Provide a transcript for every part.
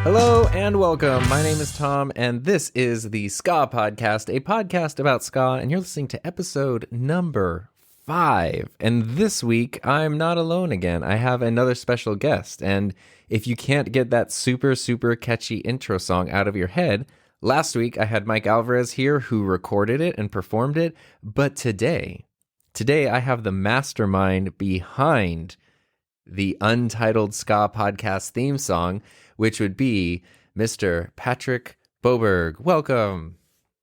Hello and welcome. My name is Tom, and this is the Ska Podcast, a podcast about ska, and you're listening to episode number 5. And this week, I'm not alone again. I have another special guest, and if you can't get that super, super catchy intro song out of your head, last week I had Mike Alvarez here who recorded it and performed it, but today I have the mastermind behind the untitled Ska Podcast theme song, which would be Mr. Patrick Boberg. Welcome.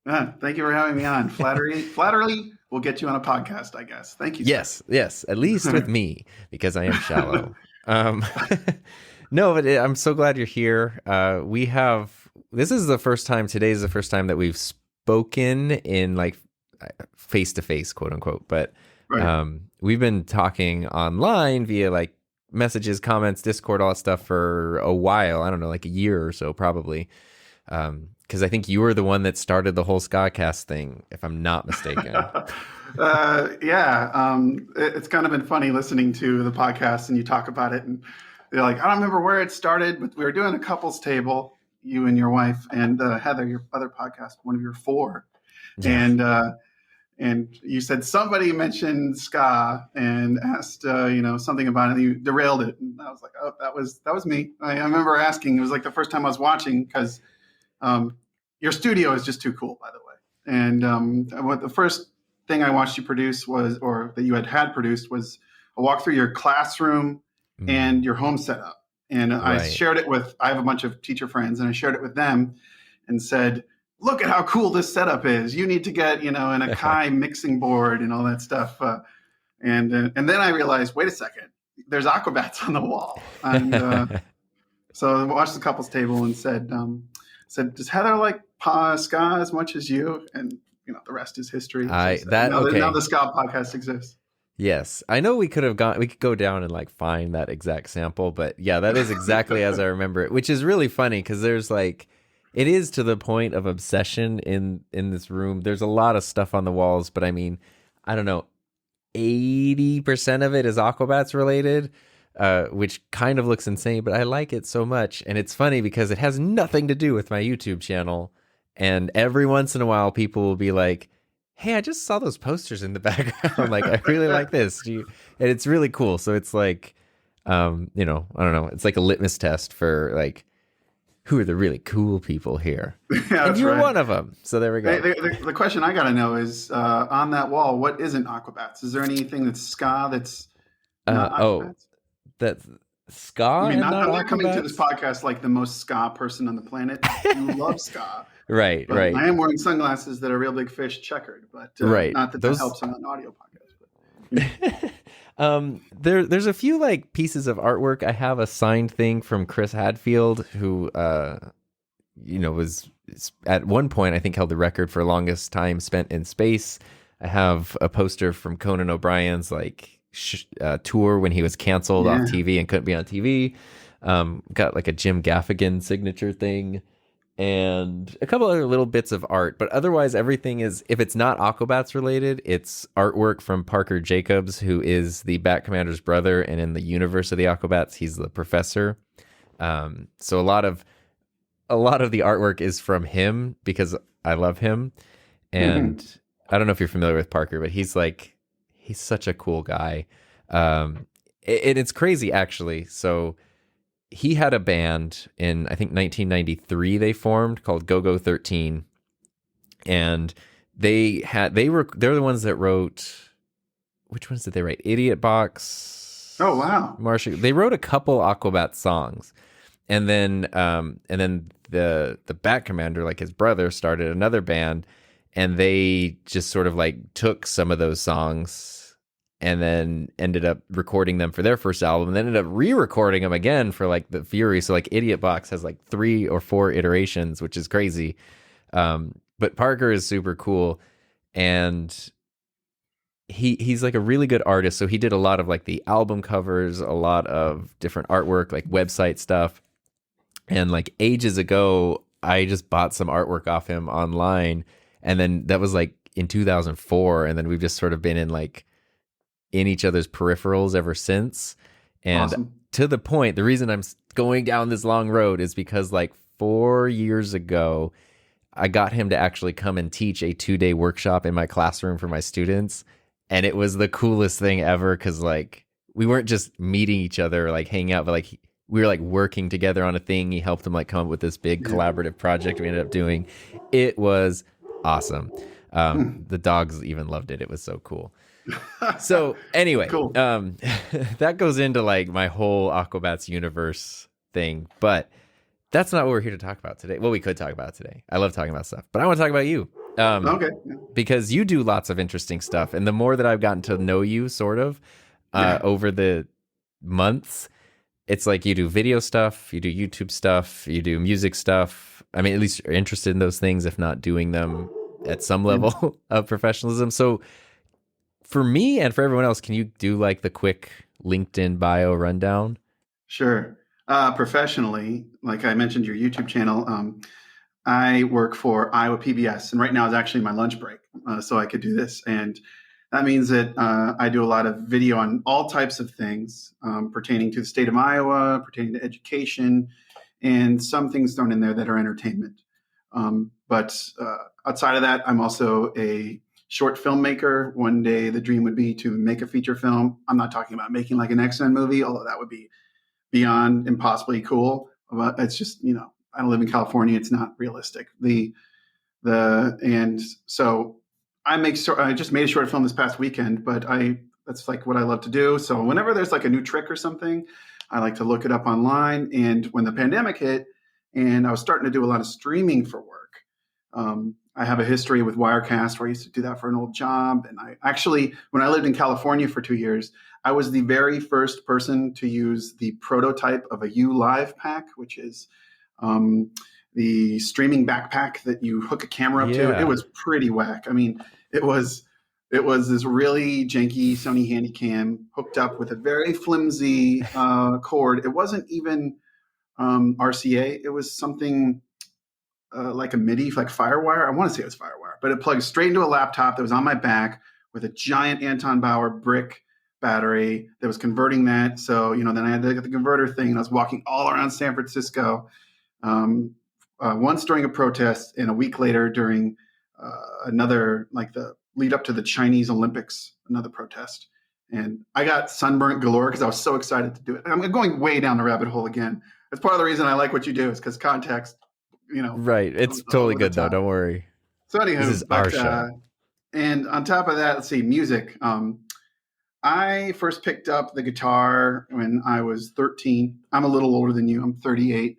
Thank you for having me on. Flattery will get you on a podcast, I guess. Thank you. Yes, at least with me, because I am shallow. No, but I'm so glad you're here. Today's the first time that we've spoken in like face-to-face, quote unquote, but right. We've been talking online via like messages, comments, Discord, all that stuff for a while. I don't know, like a year or so probably. Because I think you were the one that started the whole Skacast thing, if I'm not mistaken. It's kind of been funny listening to the podcast and you talk about it and you're like, I don't remember where it started, but we were doing a couples table, you and your wife and Heather, your other podcast, one of your 4. Yeah. And you said somebody mentioned ska and asked, something about it. And you derailed it, and I was like, "Oh, that was me." I remember asking. It was like the first time I was watching because your studio is just too cool, by the way. And what the first thing I watched you produce that you had produced was a walk through your classroom and your home setup. And I shared it with. I have a bunch of teacher friends, and I shared it with them, and said, look at how cool this setup is. You need to get, an Akai mixing board and all that stuff. And then I realized, wait a second, there's Aquabats on the wall. And so I watched the couples table and said, does Heather like ska as much as you? And, the rest is history. Now the Ska Podcast exists. Yes. I know we could go down and like find that exact sample, but yeah, that is exactly as I remember it, which is really funny because there's like, it is to the point of obsession in this room. There's a lot of stuff on the walls, but I mean, I don't know, 80% of it is Aquabats related, which kind of looks insane, but I like it so much. And it's funny because it has nothing to do with my YouTube channel. And every once in a while, people will be like, hey, I just saw those posters in the background. Like, I really like this. And it's really cool. So it's like, I don't know. It's like a litmus test for like, who are the really cool people here? Yeah, and you're right. One of them. So there we go. The question I got to know is, on that wall, what isn't Aquabats? Is there anything that's ska that's not Aquabats? That's ska. I mean, I'm not coming to this podcast like the most ska person on the planet. You love ska. Right. I am wearing sunglasses that are real big fish checkered, but not that helps on an audio podcast. But, there's a few like pieces of artwork. I have a signed thing from Chris Hadfield, who was at one point I think held the record for longest time spent in space. I have a poster from Conan O'Brien's like tour when he was canceled off TV and couldn't be on TV. Got like a Jim Gaffigan signature thing and a couple other little bits of art, but otherwise everything is, if it's not Aquabats related, it's artwork from Parker Jacobs, who is the Bat Commander's brother, and in the universe of the Aquabats, he's the professor. So a lot of the artwork is from him because I love him, and I don't know if you're familiar with Parker, but he's such a cool guy. And it's crazy actually. So he had a band in, I think 1993 they formed, called Go-Go 13. And they're the ones that wrote, which ones did they write? Idiot Box. Oh, wow. Marshall. They wrote a couple Aquabat songs. And then the Bat Commander, like his brother, started another band, and they just sort of like took some of those songs and then ended up recording them for their first album, and then ended up re-recording them again for like the Fury. So like Idiot Box has like 3 or 4 iterations, which is crazy. But Parker is super cool. and he's like a really good artist. So he did a lot of like the album covers, a lot of different artwork, like website stuff. And like ages ago, I just bought some artwork off him online, and then that was like in 2004, and then we've just sort of been in each other's peripherals ever since. And Awesome. to the point, the reason I'm going down this long road is because like 4 years ago, I got him to actually come and teach a 2-day workshop in my classroom for my students. And it was the coolest thing ever, because like we weren't just meeting each other or like hanging out, but like we were like working together on a thing. He helped him like come up with this big collaborative project we ended up doing. It was awesome. The dogs even loved it. It was so cool. So anyway, Cool. that goes into like my whole Aquabats universe thing, but that's not what we're here to talk about today. Well, we could talk about it today. I love talking about stuff, but I want to talk about you. Okay. Because you do lots of interesting stuff. And the more that I've gotten to know you sort of over the months, it's like you do video stuff, you do YouTube stuff, you do music stuff. I mean, at least you're interested in those things, if not doing them at some level of professionalism. So for me and for everyone else, can you do like the quick LinkedIn bio rundown? Sure. Professionally, like I mentioned, your YouTube channel, I work for Iowa PBS, and right now is actually my lunch break, so I could do this. And that means that I do a lot of video on all types of things pertaining to the state of Iowa, pertaining to education, and some things thrown in there that are entertainment. But outside of that, I'm also a short filmmaker. One day the dream would be to make a feature film. I'm not talking about making like an X-Men movie, although that would be beyond impossibly cool. But it's just, I don't live in California. It's not realistic. And so I just made a short film this past weekend, but that's like what I love to do. So whenever there's like a new trick or something, I like to look it up online. And when the pandemic hit and I was starting to do a lot of streaming for work, I have a history with Wirecast where I used to do that for an old job. And I actually, when I lived in California for 2 years, I was the very first person to use the prototype of a U-Live pack, which is the streaming backpack that you hook a camera up to. It was pretty whack. I mean, it was this really janky Sony Handycam hooked up with a very flimsy cord. It wasn't even RCA. It was something like a MIDI, like Firewire. I want to say it was Firewire, but it plugged straight into a laptop that was on my back with a giant Anton Bauer brick battery that was converting that. So, then I had to get the converter thing, and I was walking all around San Francisco. Once during a protest, and a week later during another, like the lead up to the Chinese Olympics, another protest. And I got sunburnt galore because I was so excited to do it. I'm going way down the rabbit hole again. That's part of the reason I like what you do, is because context, Right. It's totally good though. Don't worry. So anywho, this is our show. And on top of that, let's see, music. I first picked up the guitar when I was 13. I'm a little older than you. I'm 38.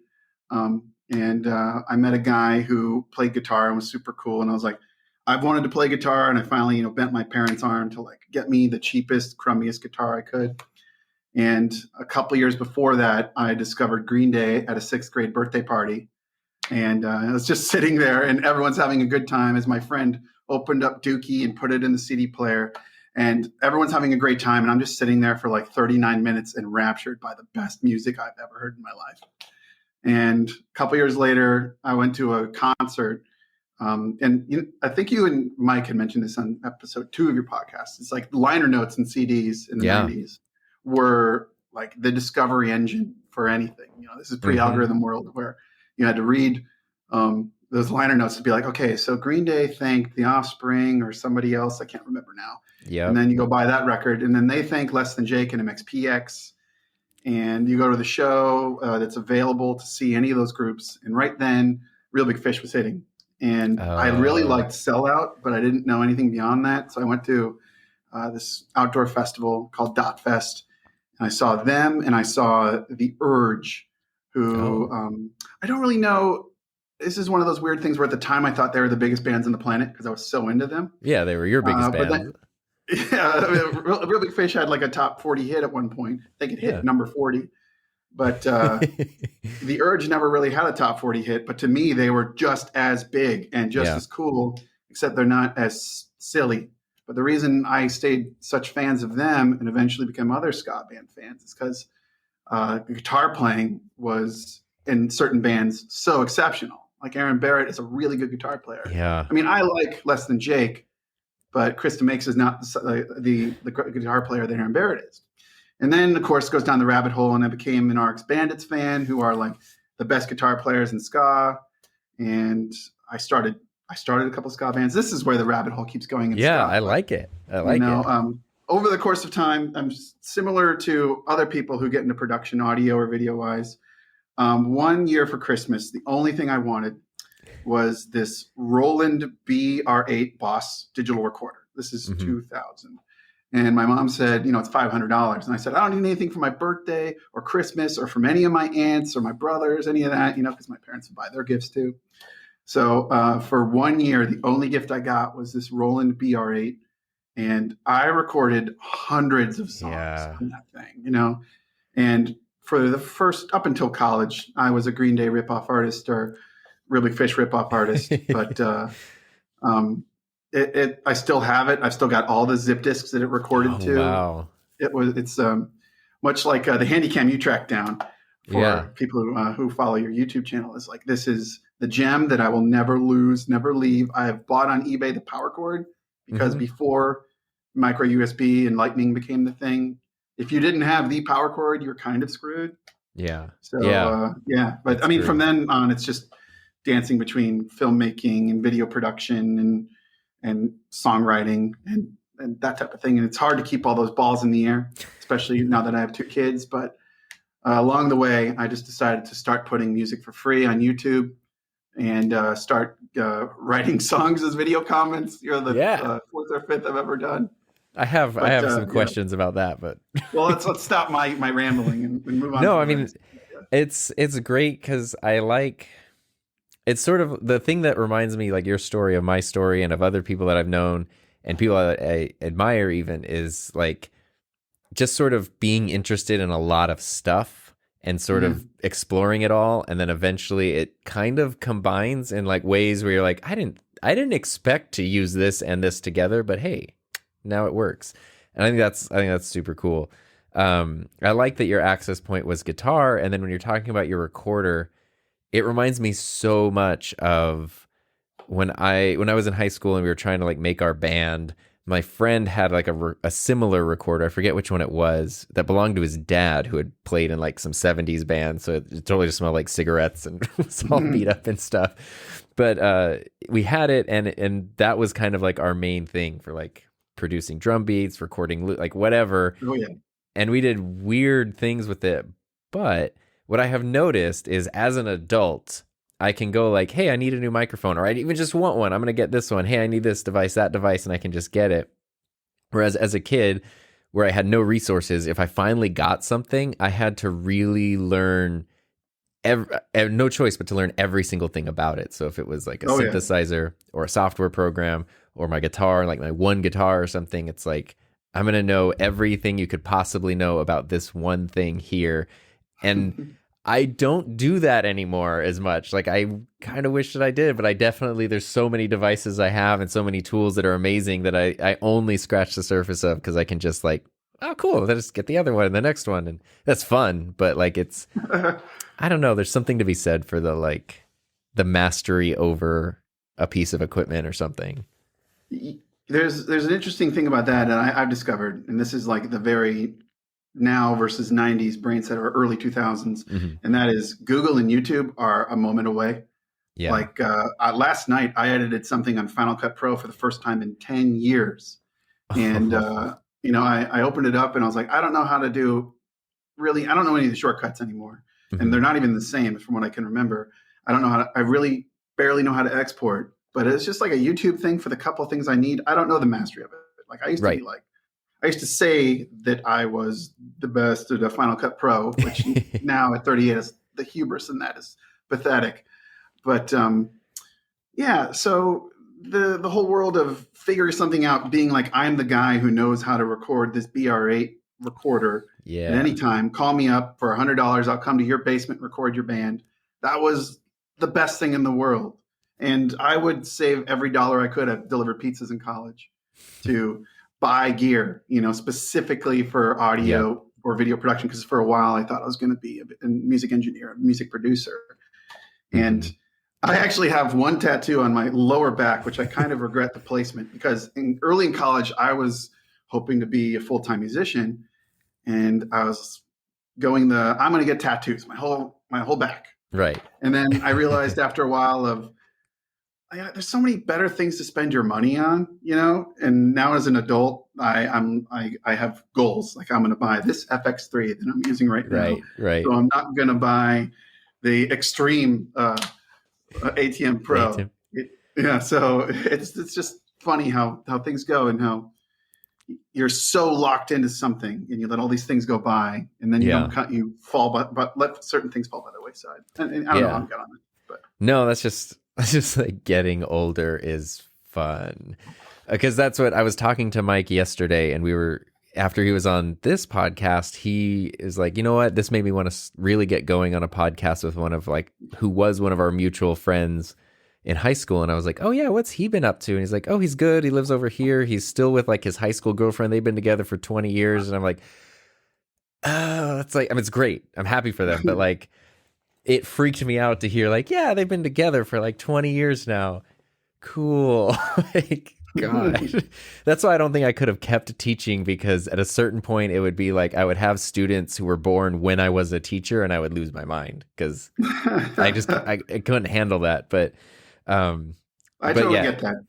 And I met a guy who played guitar and was super cool. And I was like, I've wanted to play guitar. And I finally, bent my parents' arm to like get me the cheapest, crummiest guitar I could. And a couple years before that, I discovered Green Day at a 6th grade birthday party. And I was just sitting there and everyone's having a good time as my friend opened up Dookie and put it in the CD player. And everyone's having a great time. And I'm just sitting there for like 39 minutes enraptured by the best music I've ever heard in my life. And a couple years later, I went to a concert. And I think you and Mike had mentioned this on episode 2 of your podcast. It's like liner notes and CDs in the 90s were like the discovery engine for anything. This is pre-algorithm world where you had to read those liner notes to be like, okay, so Green Day thanked The Offspring or somebody else. I can't remember now. Yeah. And then you go buy that record, and then they thank Less Than Jake and MXPX. And you go to the show that's available to see any of those groups. And right then, Real Big Fish was hitting. And I really liked Sellout, but I didn't know anything beyond that. So I went to this outdoor festival called Dot Fest. And I saw them, and I saw The Urge, who I don't really know. This is one of those weird things where at the time I thought they were the biggest bands on the planet because I was so into them. Yeah, they were your biggest band. Then, Real Big Fish had like a top 40 hit at one point. They could hit number 40. But The Urge never really had a top 40 hit. But to me, they were just as big and just as cool, except they're not as silly. But the reason I stayed such fans of them and eventually became other ska band fans is because the guitar playing was in certain bands so exceptional. Like Aaron Barrett is a really good guitar player. Yeah. I mean, I like Less Than Jake, but Krista Makes is not the guitar player that Aaron Barrett is. And then, of course, goes down the rabbit hole, and I became an RX Bandits fan, who are like the best guitar players in ska. And I started a couple of ska bands. This is where the rabbit hole keeps going. Yeah, ska. I like it. I like it. Over the course of time, I'm similar to other people who get into production, audio or video wise. One year for Christmas, the only thing I wanted was this Roland BR8 Boss digital recorder. This is 2000. And my mom said, it's $500. And I said, I don't need anything for my birthday or Christmas or from any of my aunts or my brothers, any of that, because my parents would buy their gifts too. So for 1 year, the only gift I got was this Roland BR8. And I recorded hundreds of songs on that thing, And for the first, up until college, I was a Green Day ripoff artist or Real Big Fish ripoff artist. But I still have it. I've still got all the zip disks that it recorded to. Wow. It's much like the Handycam you track down for people who follow your YouTube channel. It's like, this is the gem that I will never lose, never leave. I have bought on eBay the power cord because before micro USB and Lightning became the thing, if you didn't have the power cord, you're kind of screwed. Yeah. So but that's from then on, it's just dancing between filmmaking and video production and songwriting and that type of thing. And it's hard to keep all those balls in the air, especially now that I have 2 kids. But along the way, I just decided to start putting music for free on YouTube and start writing songs as video comments. You're the 4th or 5th I've ever done. I have some questions about that, but well, let's stop my rambling and move on. No, I mean, it's great because I like. It's sort of the thing that reminds me, like your story of my story and of other people that I've known and people that I admire even, is like just sort of being interested in a lot of stuff and sort of exploring it all. And then eventually it kind of combines in like ways where you're like, I didn't expect to use this and this together, but hey, now it works. And I think that's super cool. I like that your access point was guitar. And then when you're talking about your recorder, it reminds me so much of when I was in high school and we were trying to like make our band. My friend had like a similar recorder. I forget which one it was, that belonged to his dad, who had played in like some 70s band. So it totally just smelled like cigarettes and was all beat up and stuff. But we had it, and that was kind of like our main thing for like producing drum beats, recording like whatever. Oh yeah. And we did weird things with it. But what I have noticed is, as an adult, I can go like, hey, I need a new microphone, or I even just want one. I'm going to get this one. Hey, I need this device, that device, and I can just get it. Whereas as a kid, where I had no resources, if I finally got something, I had to really learn, no choice but to learn every single thing about it. So if it was like a synthesizer or a software program or my guitar, like my one guitar or something, it's like, I'm going to know everything you could possibly know about this one thing here. And I don't do that anymore as much. Like, I kind of wish that I did, but there's so many devices I have and so many tools that are amazing that I only scratch the surface of, because I can just like, oh, cool, let's just get the other one and the next one. And that's fun. But like, it's, I don't know, there's something to be said for the mastery over a piece of equipment or something. There's an interesting thing about that, and I've discovered, and this is like the very now versus 90s brain set, or early 2000s, and that is Google and YouTube are a moment away. Yeah. Like last night, I edited something on Final Cut Pro for the first time in 10 years. And, I opened it up and I was like, I don't know how to do I don't know any of the shortcuts anymore. And they're not even the same from what I can remember. I don't know I really barely know how to export, but it's just like a YouTube thing for the couple of things I need. I don't know the mastery of it. Like I used to be like, I used to say that I was the best at a Final Cut Pro, which now at 38 is the hubris, and that is pathetic. But so the whole world of figuring something out, being like, I'm the guy who knows how to record this BR8 recorder at any time. Call me up for $100. I'll come to your basement, record your band. That was the best thing in the world. And I would save every dollar I could. I delivered pizzas in college to buy gear, specifically for Yep. audio or video production. Because for a while I thought I was going to be a music engineer, a music producer. And I actually have one tattoo on my lower back, which I kind of regret the placement, because early in college, I was hoping to be a full-time musician. And I was I'm going to get tattoos, my whole back. Right. And then I realized after a while there's so many better things to spend your money on, and now as an adult, I have goals. Like, I'm going to buy this FX3 that I'm using right now. Right. So I'm not going to buy the Extreme ATM Pro. So it's just funny how things go, and how you're so locked into something and you let all these things go by, and then you fall, but let certain things fall by the wayside. And I don't know how I'm getting on it, but no, that's just like getting older is fun, because that's what I was talking to Mike yesterday, and after he was on this podcast, he is like, you know what, this made me want to really get going on a podcast with who was one of our mutual friends in high school. And I was like, oh yeah, what's he been up to? And he's like, oh, he's good. He lives over here. He's still with like his high school girlfriend. They've been together for 20 years. And I'm like, oh, it's like, I mean, it's great. I'm happy for them. But like, it freaked me out to hear like, yeah, they've been together for like 20 years now. Cool. Like, God. That's why I don't think I could have kept teaching, because at a certain point it would be like I would have students who were born when I was a teacher, and I would lose my mind because I couldn't handle that. But I totally get that.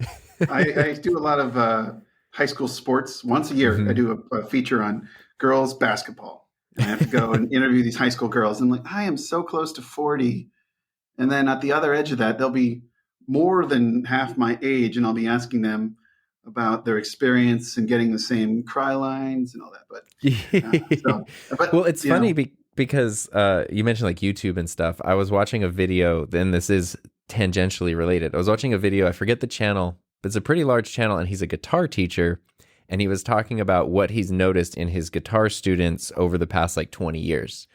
I do a lot of high school sports. Once a year, I do a feature on girls basketball. And I have to go and interview these high school girls. And I'm like, I am so close to 40. And then at the other edge of that, they'll be more than half my age, and I'll be asking them about their experience and getting the same cry lines and all that. But well, it's funny because you mentioned like YouTube and stuff. I was watching a video, then this is tangentially related. I was watching a video, I forget the channel, but it's a pretty large channel, and he's a guitar teacher, and he was talking about what he's noticed in his guitar students over the past like 20 years.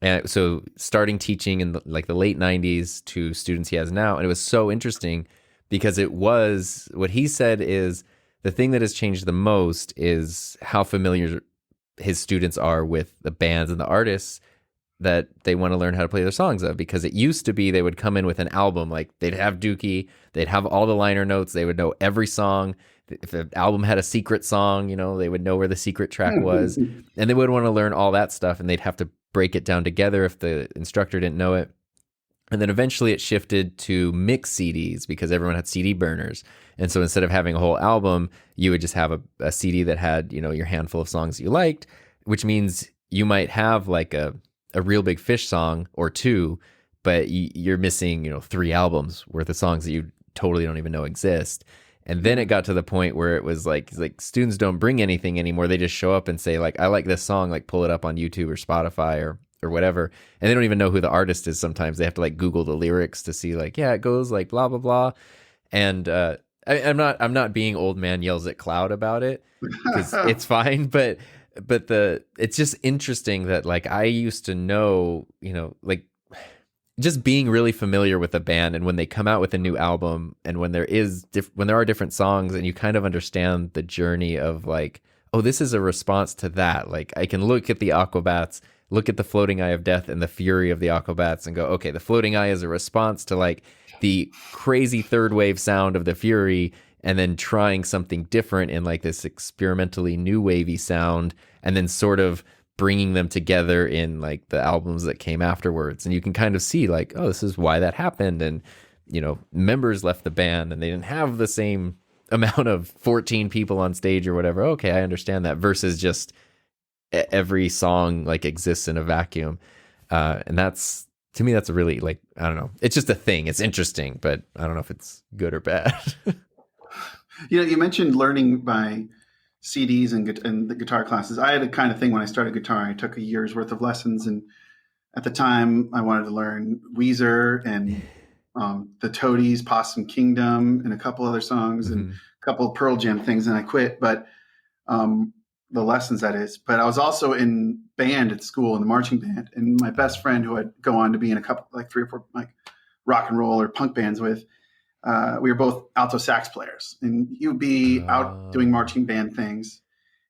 And so starting teaching in the late 90s to students he has now. And it was so interesting because it was, what he said is, the thing that has changed the most is how familiar his students are with the bands and the artists that they want to learn how to play their songs of. Because it used to be they would come in with an album, like they'd have Dookie, they'd have all the liner notes, they would know every song. If the album had a secret song, they would know where the secret track was, and they would want to learn all that stuff, and they'd have to break it down together if the instructor didn't know it. And then eventually it shifted to mix CDs because everyone had CD burners. And so instead of having a whole album, you would just have a CD that had, your handful of songs that you liked, which means you might have like a Real Big Fish song or two, but you're missing, 3 albums worth of songs that you totally don't even know exist. And then it got to the point where it was like students don't bring anything anymore. They just show up and say like, I like this song, like pull it up on YouTube or Spotify or whatever. And they don't even know who the artist is. Sometimes they have to like Google the lyrics to see like, yeah, it goes like blah, blah, blah. And I'm not being old man yells at cloud about it, because it's fine. But it's just interesting that like I used to know, like just being really familiar with a band, and when they come out with a new album, and when there are different songs, and you kind of understand the journey of like, oh, this is a response to that. Like I can look at the Aquabats, look at the Floating Eye of Death and the Fury of the Aquabats, and go, okay, the Floating Eye is a response to like the crazy third wave sound of the Fury, and then trying something different in like this experimentally new wavy sound, and then sort of bringing them together in like the albums that came afterwards. And you can kind of see like, oh, this is why that happened. And, members left the band and they didn't have the same amount of 14 people on stage or whatever. Okay, I understand that, versus just every song like exists in a vacuum. And that's, to me, that's a really like, I don't know. It's just a thing. It's interesting, but I don't know if it's good or bad. You mentioned learning by CDs and the guitar classes. I had a kind of thing when I started guitar. I took a year's worth of lessons, and at the time I wanted to learn Weezer and the Toadies, Possum Kingdom, and a couple other songs and a couple of Pearl Jam things, and I quit. But the lessons, that is. But I was also in band at school, in the marching band, and my best friend, who I'd go on to be in a couple, like 3 or 4, like rock and roll or punk bands with, we were both alto sax players, and you'd be out doing marching band things,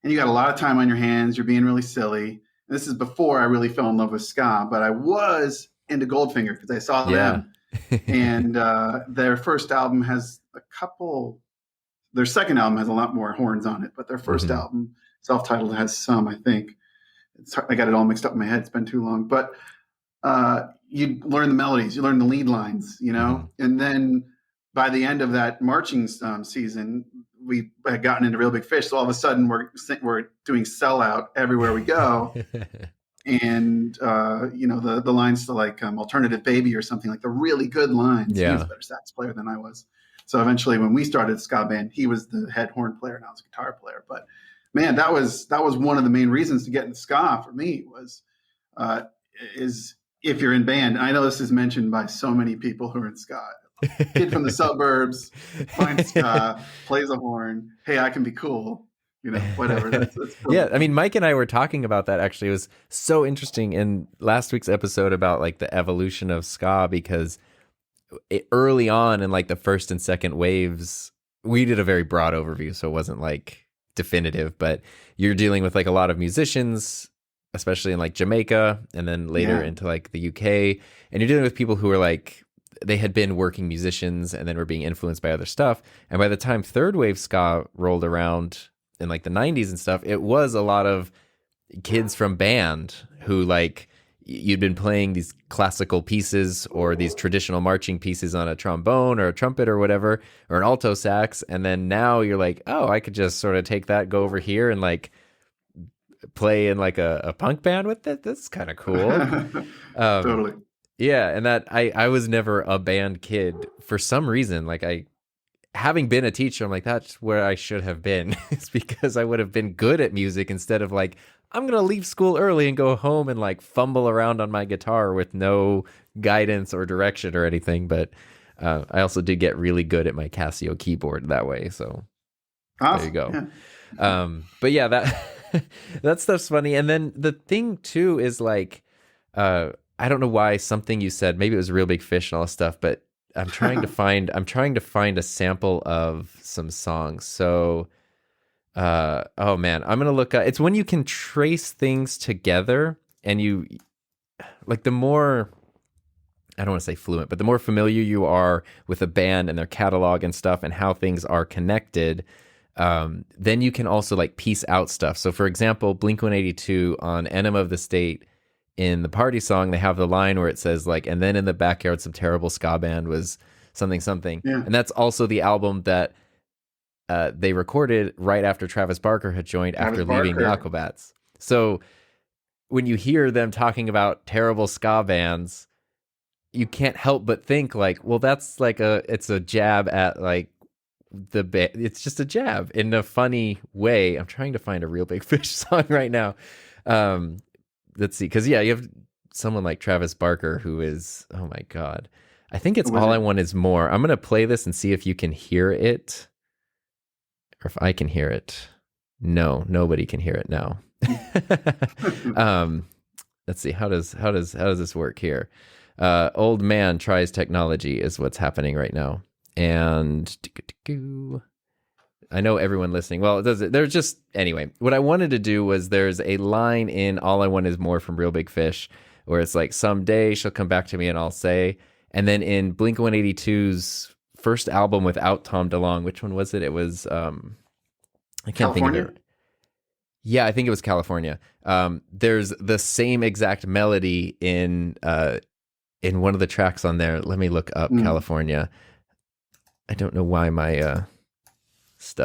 and you got a lot of time on your hands. You're being really silly. And this is before I really fell in love with ska, but I was into Goldfinger because I saw them, and their first album has a couple. Their second album has a lot more horns on it, but their first album, self-titled, has some. I think I got it all mixed up in my head. It's been too long, but you learn the melodies, you learn the lead lines, and then by the end of that marching season, we had gotten into Real Big Fish. So all of a sudden, we're doing Sellout everywhere we go, and the lines to like Alternative Baby or something, like the really good lines. Yeah. He was a better sax player than I was. So eventually, when we started ska band, he was the head horn player and I was a guitar player. But man, that was one of the main reasons to get into ska for me was is if you're in band. And I know this is mentioned by so many people who are in ska. Kid from the suburbs, finds ska, plays a horn. Hey, I can be cool. Whatever. That's cool. Yeah, I mean, Mike and I were talking about that actually. It was so interesting in last week's episode about like the evolution of ska, because early on in like the first and second waves, we did a very broad overview, so it wasn't like definitive, but you're dealing with like a lot of musicians, especially in like Jamaica, and then later into like the UK, and you're dealing with people who are like, they had been working musicians and then were being influenced by other stuff. And by the time third wave ska rolled around in like the 90s and stuff, it was a lot of kids from band who like, you'd been playing these classical pieces or these traditional marching pieces on a trombone or a trumpet or whatever, or an alto sax. And then now you're like, oh, I could just sort of take that, go over here and like play in like a punk band with it. That's kind of cool. Totally. Yeah. And that I was never a band kid for some reason. Like having been a teacher, I'm like, that's where I should have been. It's because I would have been good at music instead of like, I'm going to leave school early and go home and like fumble around on my guitar with no guidance or direction or anything. But I also did get really good at my Casio keyboard that way. So There you go. Yeah. But yeah, that stuff's funny. And then the thing too is like, I don't know why something you said, maybe it was Real Big Fish and all this stuff, but I'm trying to find a sample of some songs. So oh man, I'm gonna look up. It's when you can trace things together, and you like the more, I don't want to say fluent, but the more familiar you are with a band and their catalog and stuff and how things are connected, then you can also like piece out stuff. So for example, Blink-182 on Enema of the State, in the party song, they have the line where it says like, and then in the backyard some terrible ska band was something. Yeah. And that's also the album that they recorded right after Travis Barker had joined after leaving the Aquabats. So when you hear them talking about terrible ska bands, you can't help but think like, well, that's like it's a jab at like it's just a jab in a funny way. I'm trying to find a Real Big Fish song right now. Let's see. Cause yeah, you have someone like Travis Barker who is, oh my God, I think it's All I Want Is More. I'm going to play this and see if you can hear it. Or if I can hear it. No, nobody can hear it now. Let's see. How does this work here? Old man tries technology is what's happening right now. And I know everyone listening. Well, there's just, anyway, what I wanted to do was there's a line in All I Want Is More from Real Big Fish where it's like, someday she'll come back to me and I'll say, and then in Blink-182's first album without Tom DeLonge, which one was it? It was, I can't think of it. Yeah, I think it was California. There's the same exact melody in one of the tracks on there. Let me look up California. I don't know why my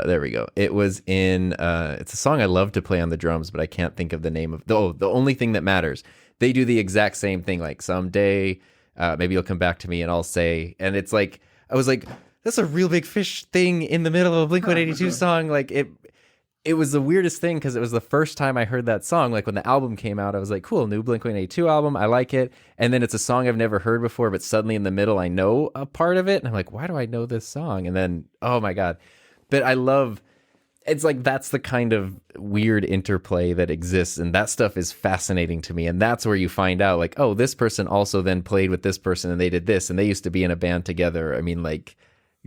there we go. It was in it's a song I love to play on the drums, but I can't think of the name of the only thing that matters. They do the exact same thing, like someday maybe you'll come back to me and I'll say, and it's like I was like, that's a Real Big Fish thing in the middle of a Blink-182 song. Like it was the weirdest thing because it was the first time I heard that song. Like when the album came out, I was like, cool, new Blink-182 album. I like it. And then it's a song I've never heard before, but suddenly in the middle, I know a part of it. And I'm like, why do I know this song? And then, oh my God. But I love, it's like that's the kind of weird interplay that exists, and that stuff is fascinating to me. And that's where you find out, like, oh, this person also then played with this person, and they did this, and they used to be in a band together. I mean, like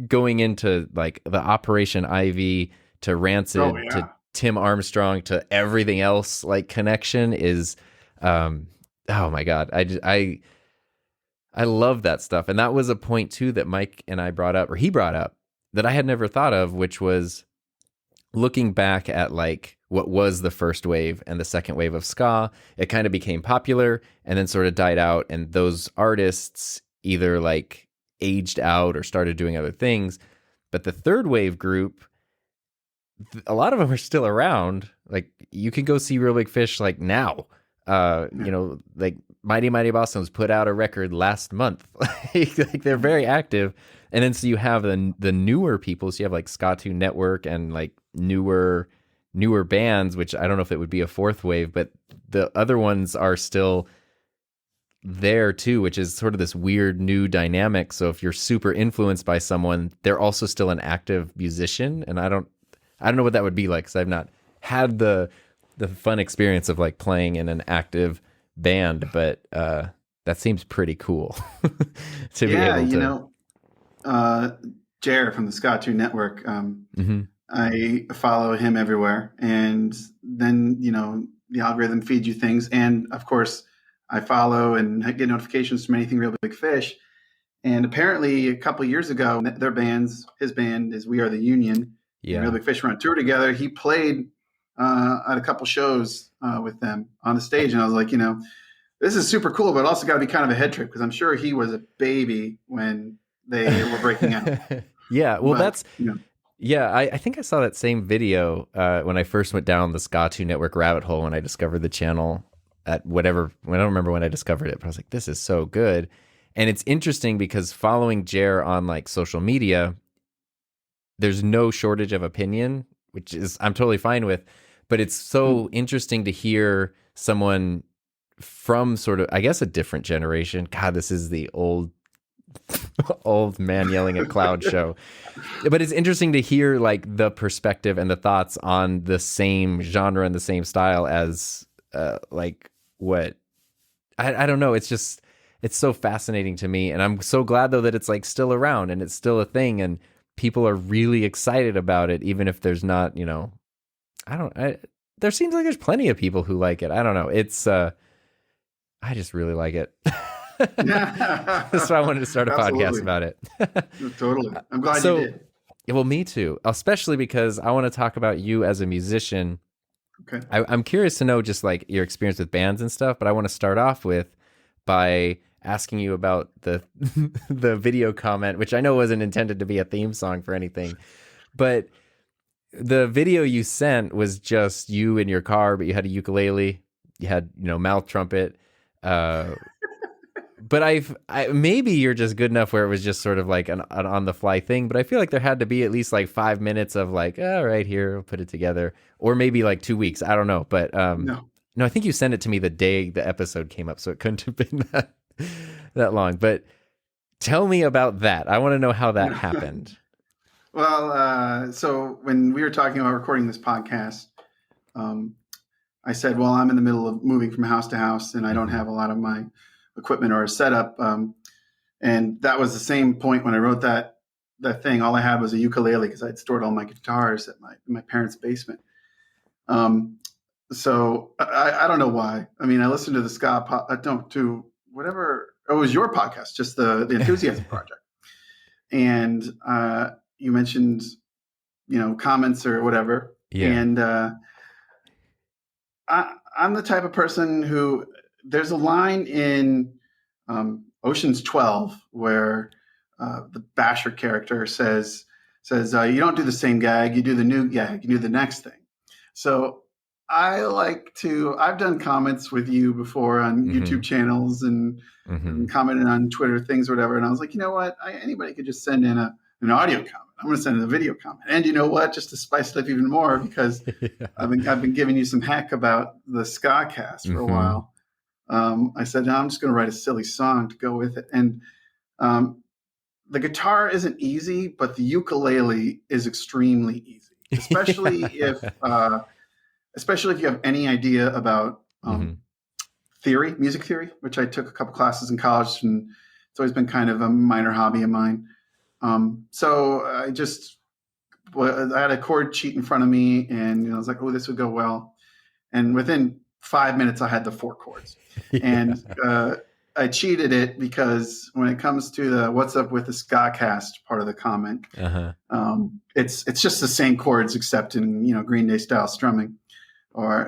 going into like the Operation Ivy to Rancid to Tim Armstrong to everything else, like connection is, oh my god, I love that stuff. And that was a point too that Mike and I brought up, or he brought up, that I had never thought of, which was looking back at like what was the first wave and the second wave of ska. It kind of became popular and then sort of died out, and those artists either like aged out or started doing other things. But the third wave group, a lot of them are still around. Like you can go see Real Big Fish like now. You know, like Mighty Mighty Bosstones put out a record last month. Like they're very active. And then so you have the newer people. So you have like Ska Network and like newer bands, which I don't know if it would be a fourth wave, but the other ones are still there too, which is sort of this weird new dynamic. So if you're super influenced by someone, they're also still an active musician. And I don't know what that would be like, because I've not had the fun experience of like playing in an active band, but that seems pretty cool to be able to. You know, Jer from the Ska Network, I follow him everywhere, and then, you know, the algorithm feeds you things. And of course, I follow and get notifications from anything Real Big Fish. And apparently a couple of years ago, his band is We Are the Union. Yeah. Real Big Fish were on tour together. He played at a couple shows with them on the stage. And I was like, you know, this is super cool, but also got to be kind of a head trip, because I'm sure he was a baby when they were breaking out. Yeah, well, that's... You know, yeah, I think I saw that same video when I first went down the Ska Network rabbit hole when I discovered the channel at whatever, I don't remember when I discovered it, but I was like, this is so good. And it's interesting because following Jer on like social media, there's no shortage of opinion, which is I'm totally fine with, but it's so interesting to hear someone from sort of, I guess, a different generation. God, this is the old man yelling at cloud show. But it's interesting to hear like the perspective and the thoughts on the same genre and the same style as like what I don't know. It's just, it's so fascinating to me. And I'm so glad though that it's like still around and it's still a thing and people are really excited about it, even if there's not, you know, there seems like there's plenty of people who like it. I don't know. It's I just really like it. That's why I wanted to start a podcast about it. Totally. I'm glad you did. Well, me too, especially because I want to talk about you as a musician. Okay. I'm curious to know just like your experience with bands and stuff, but I want to start off by asking you about the video comment, which I know wasn't intended to be a theme song for anything, but the video you sent was just you in your car, but you had a ukulele, you had, you know, mouth trumpet, but maybe you're just good enough where it was just sort of like an on the fly thing. But I feel like there had to be at least like 5 minutes of like, all right, here, we'll put it together, or maybe like 2 weeks. I don't know. But no, I think you sent it to me the day the episode came up, so it couldn't have been that long. But tell me about that. I want to know how that happened. Well, so when we were talking about recording this podcast, I said, well, I'm in the middle of moving from house to house, and I don't have a lot of my equipment or a setup. And that was the same point when I wrote that thing. All I had was a ukulele because I'd stored all my guitars in my parents' basement. So I don't know why. I mean, I listened to the Ska to whatever. It was your podcast, just the Enthusiasm Project. And you mentioned, you know, comments or whatever. Yeah. And I'm the type of person who, there's a line in Ocean's 12 where the Basher character says, you don't do the same gag, you do the new gag, you do the next thing. So I've done comments with you before on YouTube channels and commented on Twitter things or whatever. And I was like, you know what? Anybody could just send in an audio comment. I'm going to send in a video comment. And you know what? Just to spice it up even more, because I've been giving you some heck about the Ska Cast for a while. I said, no, I'm just going to write a silly song to go with it. And the guitar isn't easy, but the ukulele is extremely easy. especially if you have any idea about music theory, which I took a couple classes in college, and it's always been kind of a minor hobby of mine. So I had a chord sheet in front of me, and I was like, oh, this would go well. And within 5 minutes, I had the 4 chords. And I cheated it because when it comes to the what's up with the Ska Cast part of the comment, it's just the same chords except in Green Day style strumming.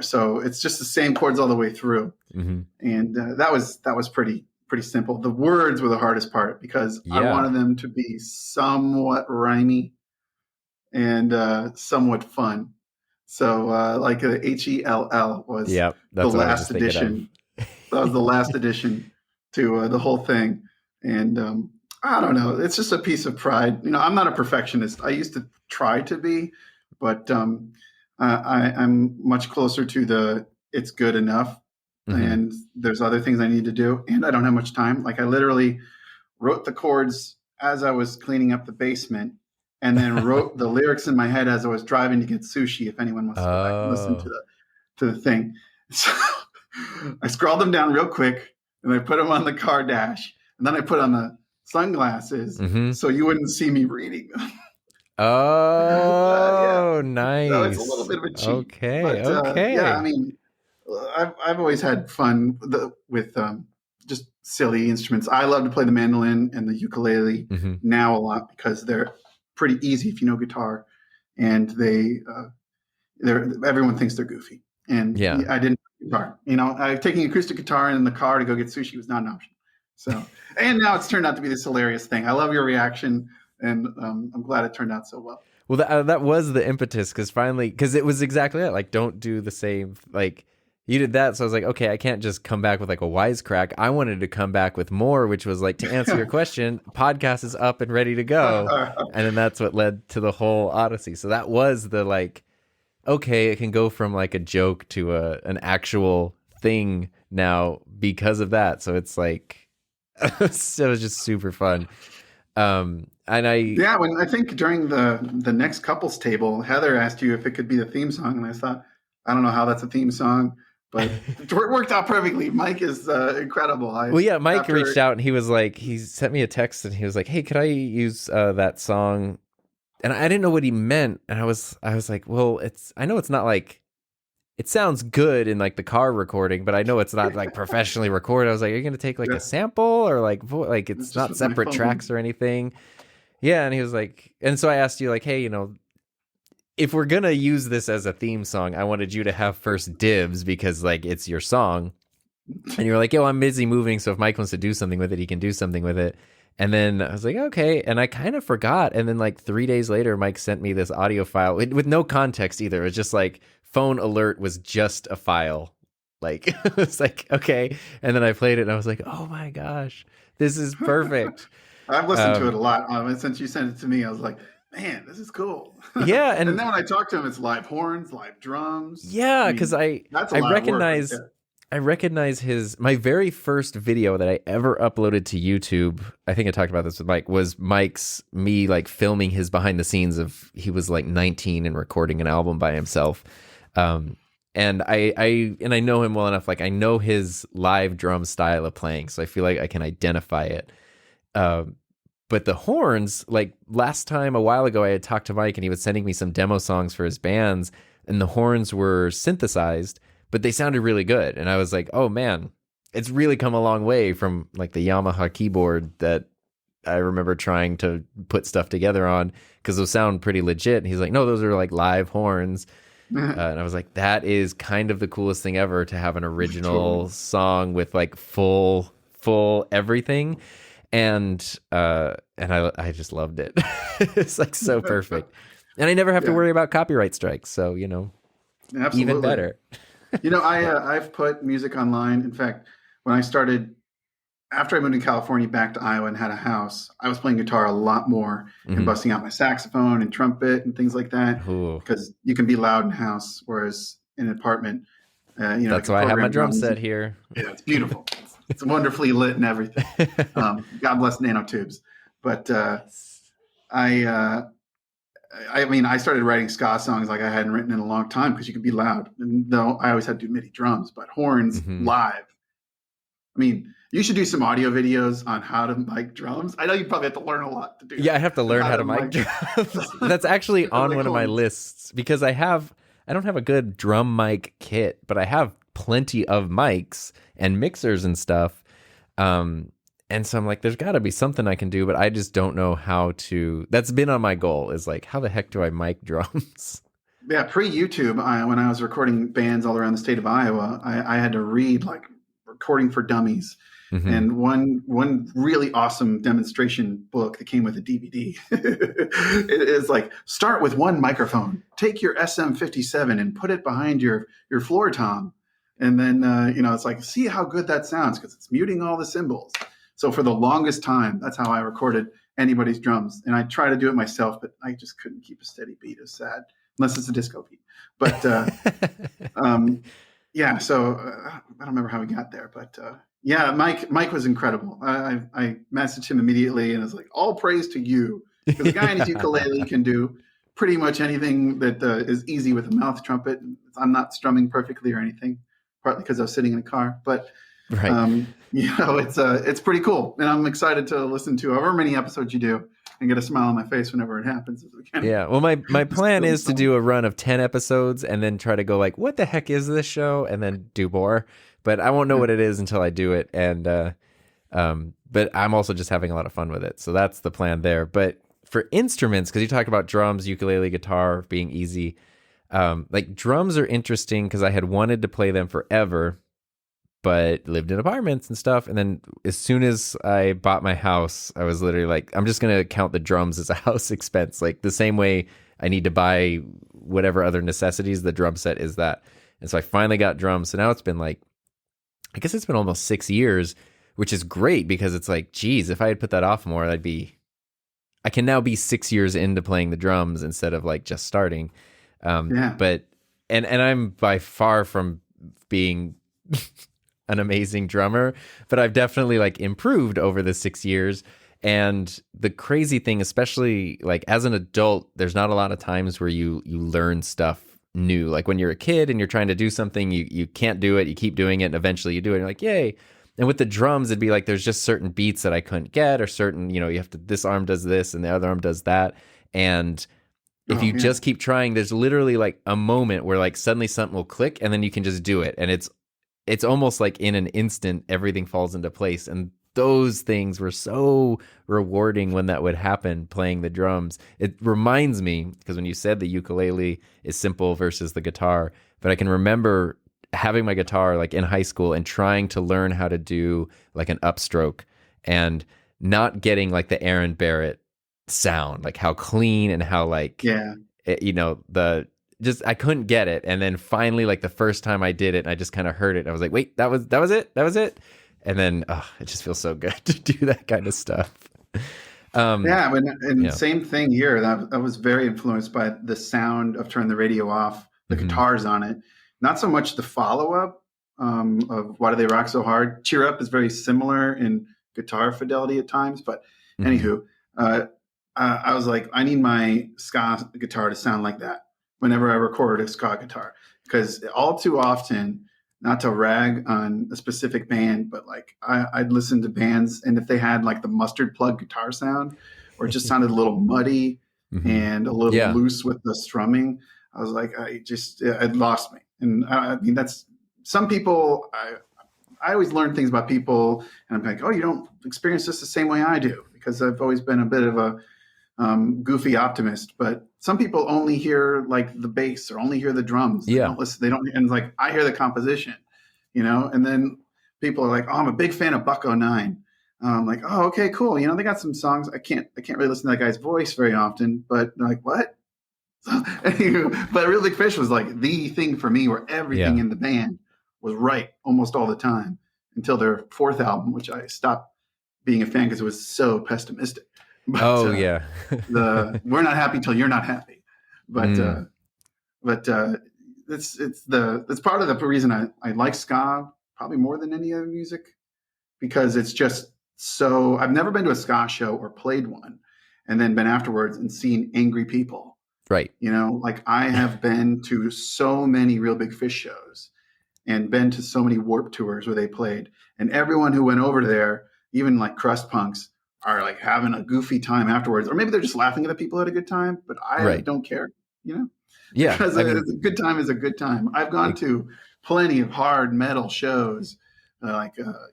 So it's just the same chords all the way through. And that was pretty simple. The words were the hardest part because I wanted them to be somewhat rhymey and somewhat fun. So like the HELL was the last edition. That was the last edition to the whole thing. And I don't know. It's just a piece of pride. I'm not a perfectionist. I used to try to be, but I'm much closer to it's good enough. And there's other things I need to do. And I don't have much time. Like I literally wrote the chords as I was cleaning up the basement, and then wrote the lyrics in my head as I was driving to get sushi. If anyone wants to go back and listen to the thing. So I scrawled them down real quick, and I put them on the car dash, and then I put on the sunglasses so you wouldn't see me reading them. Nice. So it's a little bit of a cheat. Okay. Yeah, I mean, I've always had fun with just silly instruments. I love to play the mandolin and the ukulele now a lot because they're pretty easy if you know guitar, and everyone thinks they're goofy. And I didn't play guitar. Taking acoustic guitar in the car to go get sushi was not an option. So, and now it's turned out to be this hilarious thing. I love your reaction, and I'm glad it turned out so well. Well, that was the impetus because it was exactly that. Like, don't do the same. Like, you did that, so I was like, okay, I can't just come back with like a wisecrack. I wanted to come back with more, which was like, to answer your question, podcast is up and ready to go. And then that's what led to the whole Odyssey. So that was the like, okay, it can go from like a joke to an actual thing now because of that. So it's like, it was just super fun. When I think during the next couples table, Heather asked you if it could be the theme song, and I thought, I don't know how that's a theme song, but it worked out perfectly. Mike is incredible. Mike reached out, and he was like, he sent me a text, and he was like, hey, could I use that song? And I didn't know what he meant, and I was like, well, I know it's not like, it sounds good in like the car recording, but I know it's not like professionally recorded. I was like, are you going to take like a sample or like it's not separate tracks or anything? Yeah. And he was like, and so I asked you like, hey, if we're going to use this as a theme song, I wanted you to have first dibs because like it's your song. And you were like, yo, I'm busy moving. So if Mike wants to do something with it, he can do something with it. And then I was like, okay. And I kind of forgot. And then like 3 days later, Mike sent me this audio file with no context either. It was just like, phone alert was just a file. Like, it's like, okay. And then I played it and I was like, oh my gosh, this is perfect. I've listened to it a lot. Since you sent it to me, I was like, man, this is cool. Yeah. And then when I talk to him, it's live horns, live drums. Yeah. Because I recognize my very first video that I ever uploaded to YouTube. I think I talked about this with Mike, was me like filming his behind the scenes of, he was like 19 and recording an album by himself. And I know him well enough. Like I know his live drum style of playing. So I feel like I can identify it. But the horns, like last time a while ago, I had talked to Mike and he was sending me some demo songs for his bands, and the horns were synthesized, but they sounded really good. And I was like, oh man, it's really come a long way from like the Yamaha keyboard that I remember trying to put stuff together on, because those sound pretty legit. And he's like, no, those are like live horns. And I was like, that is kind of the coolest thing ever, to have an original song with like full everything. And I just loved it. It's like so perfect. And I never have to worry about copyright strikes. So, Absolutely. Even better. I've put music online. In fact, when I started, after I moved to California back to Iowa and had a house, I was playing guitar a lot more and busting out my saxophone and trumpet and things like that, because you can be loud in house, whereas in an apartment, that's why I have my drum set here. Yeah, it's beautiful. It's wonderfully lit and everything. God bless nanotubes. But I mean, I started writing ska songs like I hadn't written in a long time because you could be loud. And though I always had to do MIDI drums, but horns Hmm. live. I mean, you should do some audio videos on how to mic drums. I know you probably have to learn a lot to do Yeah, I that. have to And learn how to mic mic drums. That's actually on like one of my horns. lists because I don't have a good drum mic kit, but I have plenty of mics and mixers and stuff. And so I'm like, there's got to be something I can do, but I just don't know how to. That's been on my goal is like, how the heck do I mic drums? Yeah, pre-YouTube, when I was recording bands all around the state of Iowa, I had to read like Recording for Dummies, Hmm. and one really awesome demonstration book that came with a DVD. It is like, start with one microphone, take your SM57 and put it behind your floor tom, and then it's like, see how good that sounds because it's muting all the cymbals. So for the longest time, that's how I recorded anybody's drums, and I try to do it myself, but I just couldn't keep a steady beat. It's sad, unless it's a disco beat. But yeah, so I don't remember how we got there, but yeah, Mike was incredible. I messaged him immediately and was like, all praise to you, because the guy on his ukulele can do pretty much anything that is easy with a mouth trumpet. I'm not strumming perfectly or anything, partly because I was sitting in a car, but Right. it's pretty cool, and I'm excited to listen to however many episodes you do and get a smile on my face whenever it happens. Yeah. Well, my plan is to do a run of 10 episodes and then try to go like, what the heck is this show? And then do more. But I won't know what it is until I do it. And but I'm also just having a lot of fun with it. So that's the plan there. But for instruments, because you talk about drums, ukulele, guitar being easy. Like drums are interesting because I had wanted to play them forever, but lived in apartments and stuff. And then as soon as I bought my house, I was literally like, I'm just going to count the drums as a house expense. Like the same way I need to buy whatever other necessities, the drum set is that. And so I finally got drums. So now it's been like, I guess it's been almost 6 years, which is great because it's like, geez, if I had put that off more, I can now be 6 years into playing the drums instead of like just starting. Yeah. But, and I'm by far from being an amazing drummer, but I've definitely like improved over the 6 years. And the crazy thing, especially like as an adult, there's not a lot of times where you learn stuff new. Like when you're a kid and you're trying to do something, you can't do it, you keep doing it, and eventually you do it, and you're like, yay. And with the drums, it'd be like there's just certain beats that I couldn't get, or certain, you have to, this arm does this and the other arm does that. And if you just keep trying, there's literally like a moment where like suddenly something will click and then you can just do it. And it's almost like in an instant, everything falls into place. And those things were so rewarding when that would happen playing the drums. It reminds me, because when you said the ukulele is simple versus the guitar, but I can remember having my guitar like in high school and trying to learn how to do like an upstroke and not getting like the Aaron Barrett sound, like how clean and how like, I couldn't get it. And then finally, like the first time I did it, and I just kind of heard it. And I was like, wait, that was it. And then it just feels so good to do that kind of stuff. Same thing here. That was very influenced by the sound of Turn the Radio Off, the guitars on it. Not so much the follow-up of Why Do They Rock So Hard? Cheer Up is very similar in guitar fidelity at times. But anywho, I was like, I need my ska guitar to sound like that whenever I record a ska guitar, because all too often, not to rag on a specific band, but like I'd listen to bands, and if they had like the mustard plug guitar sound, or it just sounded a little muddy and a little loose with the strumming, I was like, it lost me. And I mean, that's some people. I always learn things about people, and I'm like, oh, you don't experience this the same way I do, because I've always been a bit of a goofy optimist. But some people only hear like the bass or only hear the drums. They don't listen. They don't, and like I hear the composition, and then people are like, oh, I'm a big fan of Bucko 9. I'm like, oh, okay, cool. They got some songs. I can't really listen to that guy's voice very often, but like, what? But Real Big Fish was like the thing for me, where everything in the band was right almost all the time until their fourth album, which I stopped being a fan because it was so pessimistic. But, we're not happy till you're not happy. But it's part of the reason I like ska probably more than any other music, because it's just so. I've never been to a ska show or played one, and then been afterwards and seen angry people Right. You know, like I have been to so many Real Big Fish shows and been to so many Warp tours where they played, and everyone who went over there, even like crust punks, are like having a goofy time afterwards, or maybe they're just laughing at the people who had a good time. But I Right. don't care, you know, Yeah. because I a mean, good time is a good time. I've gone to plenty of hard metal shows, you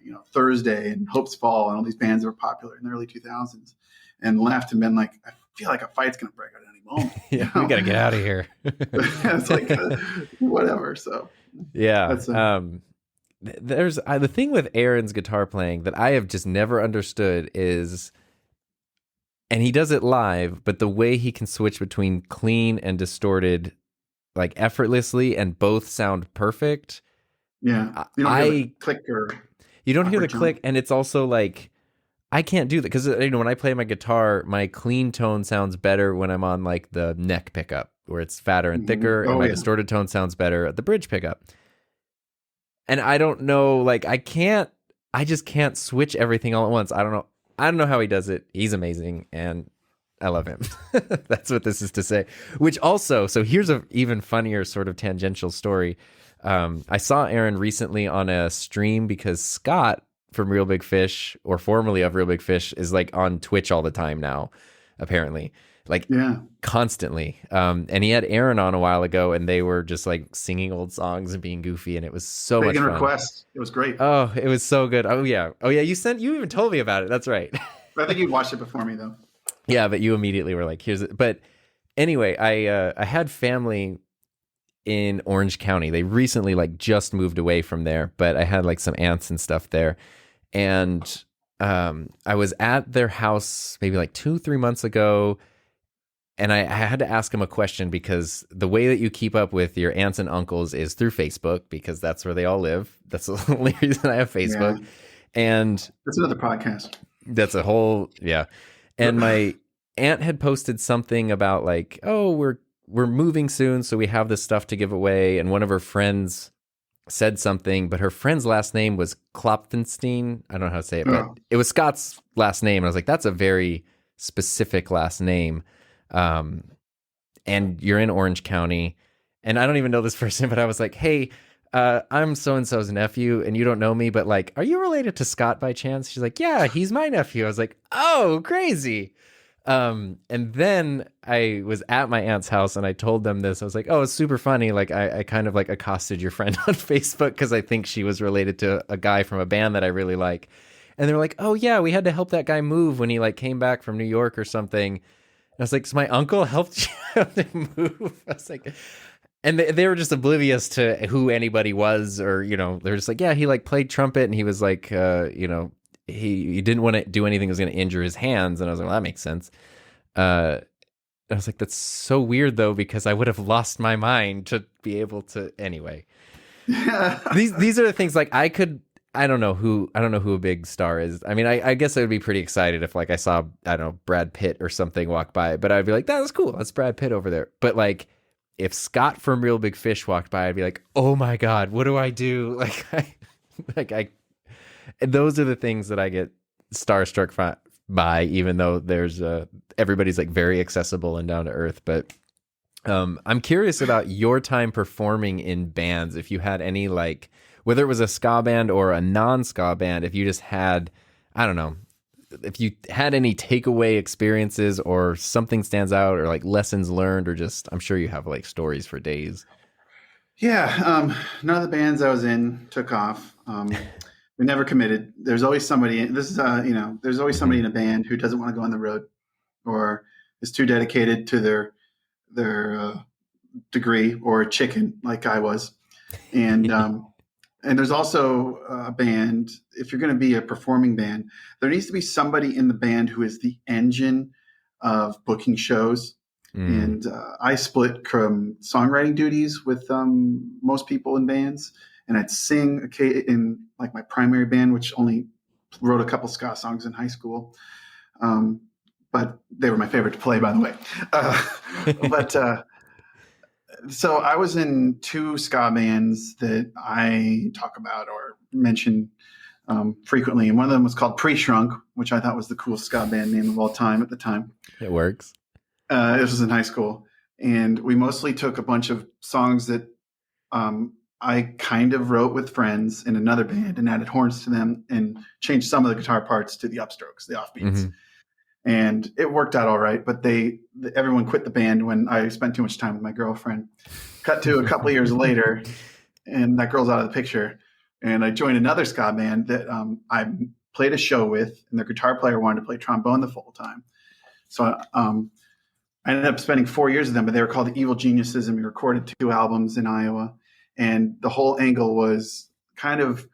know, Thursday and Hopes Fall and all these bands that were popular in the early 2000s, and left and been like, I feel like a fight's going to break out at any moment. yeah, You know? we got to get out of here. It's like whatever. So Yeah. that's There's the thing with Aaron's guitar playing that I have just never understood is, and he does it live, but the way he can switch between clean and distorted, like effortlessly, and both sound perfect. yeah. You don't hear the click or You don't hear the awkward tone. click, and it's also like, I can't do that because, you know, when I play my guitar, my clean tone sounds better when I'm on like the neck pickup where it's fatter and thicker, and my distorted tone sounds better at the bridge pickup. And I don't know, like I just can't switch everything all at once. I don't know how he does it. He's amazing, and I love him. That's what this is to say. Which also, so here's a even funnier sort of tangential story. I saw Aaron recently on a stream because Scott from Real Big Fish, or formerly of Real Big Fish, is like on Twitch all the time now, apparently. Like constantly. And he had Aaron on a while ago, and they were just like singing old songs and being goofy, and it was so much fun. Request. It was great. Oh, it was so good. Oh yeah. You even told me about it. That's right. I think you watched it before me though. Yeah, but you immediately were like, here's it. But anyway, I had family in Orange County. They recently like just moved away from there, but I had like some aunts and stuff there. And I was at their house maybe like 2-3 months ago, and I had to ask them a question because the way that you keep up with your aunts and uncles is through Facebook, because that's where they all live. That's the only reason I have Facebook. Yeah. And that's another podcast. That's a whole, yeah. And my aunt had posted something about like, oh, we're moving soon, so we have this stuff to give away. And one of her friends said something, but her friend's last name was Klopfenstein. I don't know how to say it, but it was Scott's last name. And I was like, that's a very specific last name. And you're in Orange County, and I don't even know this person, but I was like, hey, I'm so-and-so's nephew, and you don't know me, but like, are you related to Scott by chance? She's like, yeah, he's my nephew. I was like, oh, crazy. And then I was at my aunt's house and I told them this. I was like, oh, it's super funny. Like I kind of like accosted your friend on Facebook because I think she was related to a guy from a band that I really like. And they were like, oh yeah, we had to help that guy move when he like came back from New York or something. And I was like, so my uncle helped you move? I was like, and they were just oblivious to who anybody was, or, you know, they're just like, yeah, he like played trumpet and he was like, you know, he didn't want to do anything that was going to injure his hands. And I was like, well, that makes sense. I was like, that's so weird though, because I would have lost my mind to be able to, anyway. These are the things like I don't know who a big star is. I mean, I guess I would be pretty excited if like I saw, I don't know, Brad Pitt or something walk by, but I'd be like, that was cool. That's Brad Pitt over there. But like, if Scott from Real Big Fish walked by, I'd be like, oh my God, what do I do? Those are the things that I get starstruck by, even though there's everybody's like very accessible and down to earth. But I'm curious about your time performing in bands. If you had any, like, whether it was a ska band or a non-ska band, if you just had, I don't know, if you had any takeaway experiences or something stands out, or like lessons learned, or just, I'm sure you have like stories for days. Yeah. None of the bands I was in took off. We never committed. There's always somebody, there's always somebody in a band who doesn't want to go on the road or is too dedicated to their degree, or a chicken like I was. And, and there's also a band, if you're going to be a performing band, there needs to be somebody in the band who is the engine of booking shows. And I split songwriting duties with most people in bands. And I'd sing in like my primary band, which only wrote a couple ska songs in high school. But they were my favorite to play, by the way. So I was in 2 ska bands that I talk about or mention frequently. And one of them was called Pre-Shrunk, which I thought was the coolest ska band name of all time at the time. It works. This was in high school. And we mostly took a bunch of songs that I kind of wrote with friends in another band and added horns to them and changed some of the guitar parts to the upstrokes, the offbeats. Mm-hmm. And it worked out all right. But everyone quit the band when I spent too much time with my girlfriend. Cut to a couple of years later, and that girl's out of the picture. And I joined another ska band that I played a show with, and their guitar player wanted to play trombone the full time. So I ended up spending 4 years with them, but they were called the Evil Geniuses, and we recorded 2 albums in Iowa. And the whole angle was kind of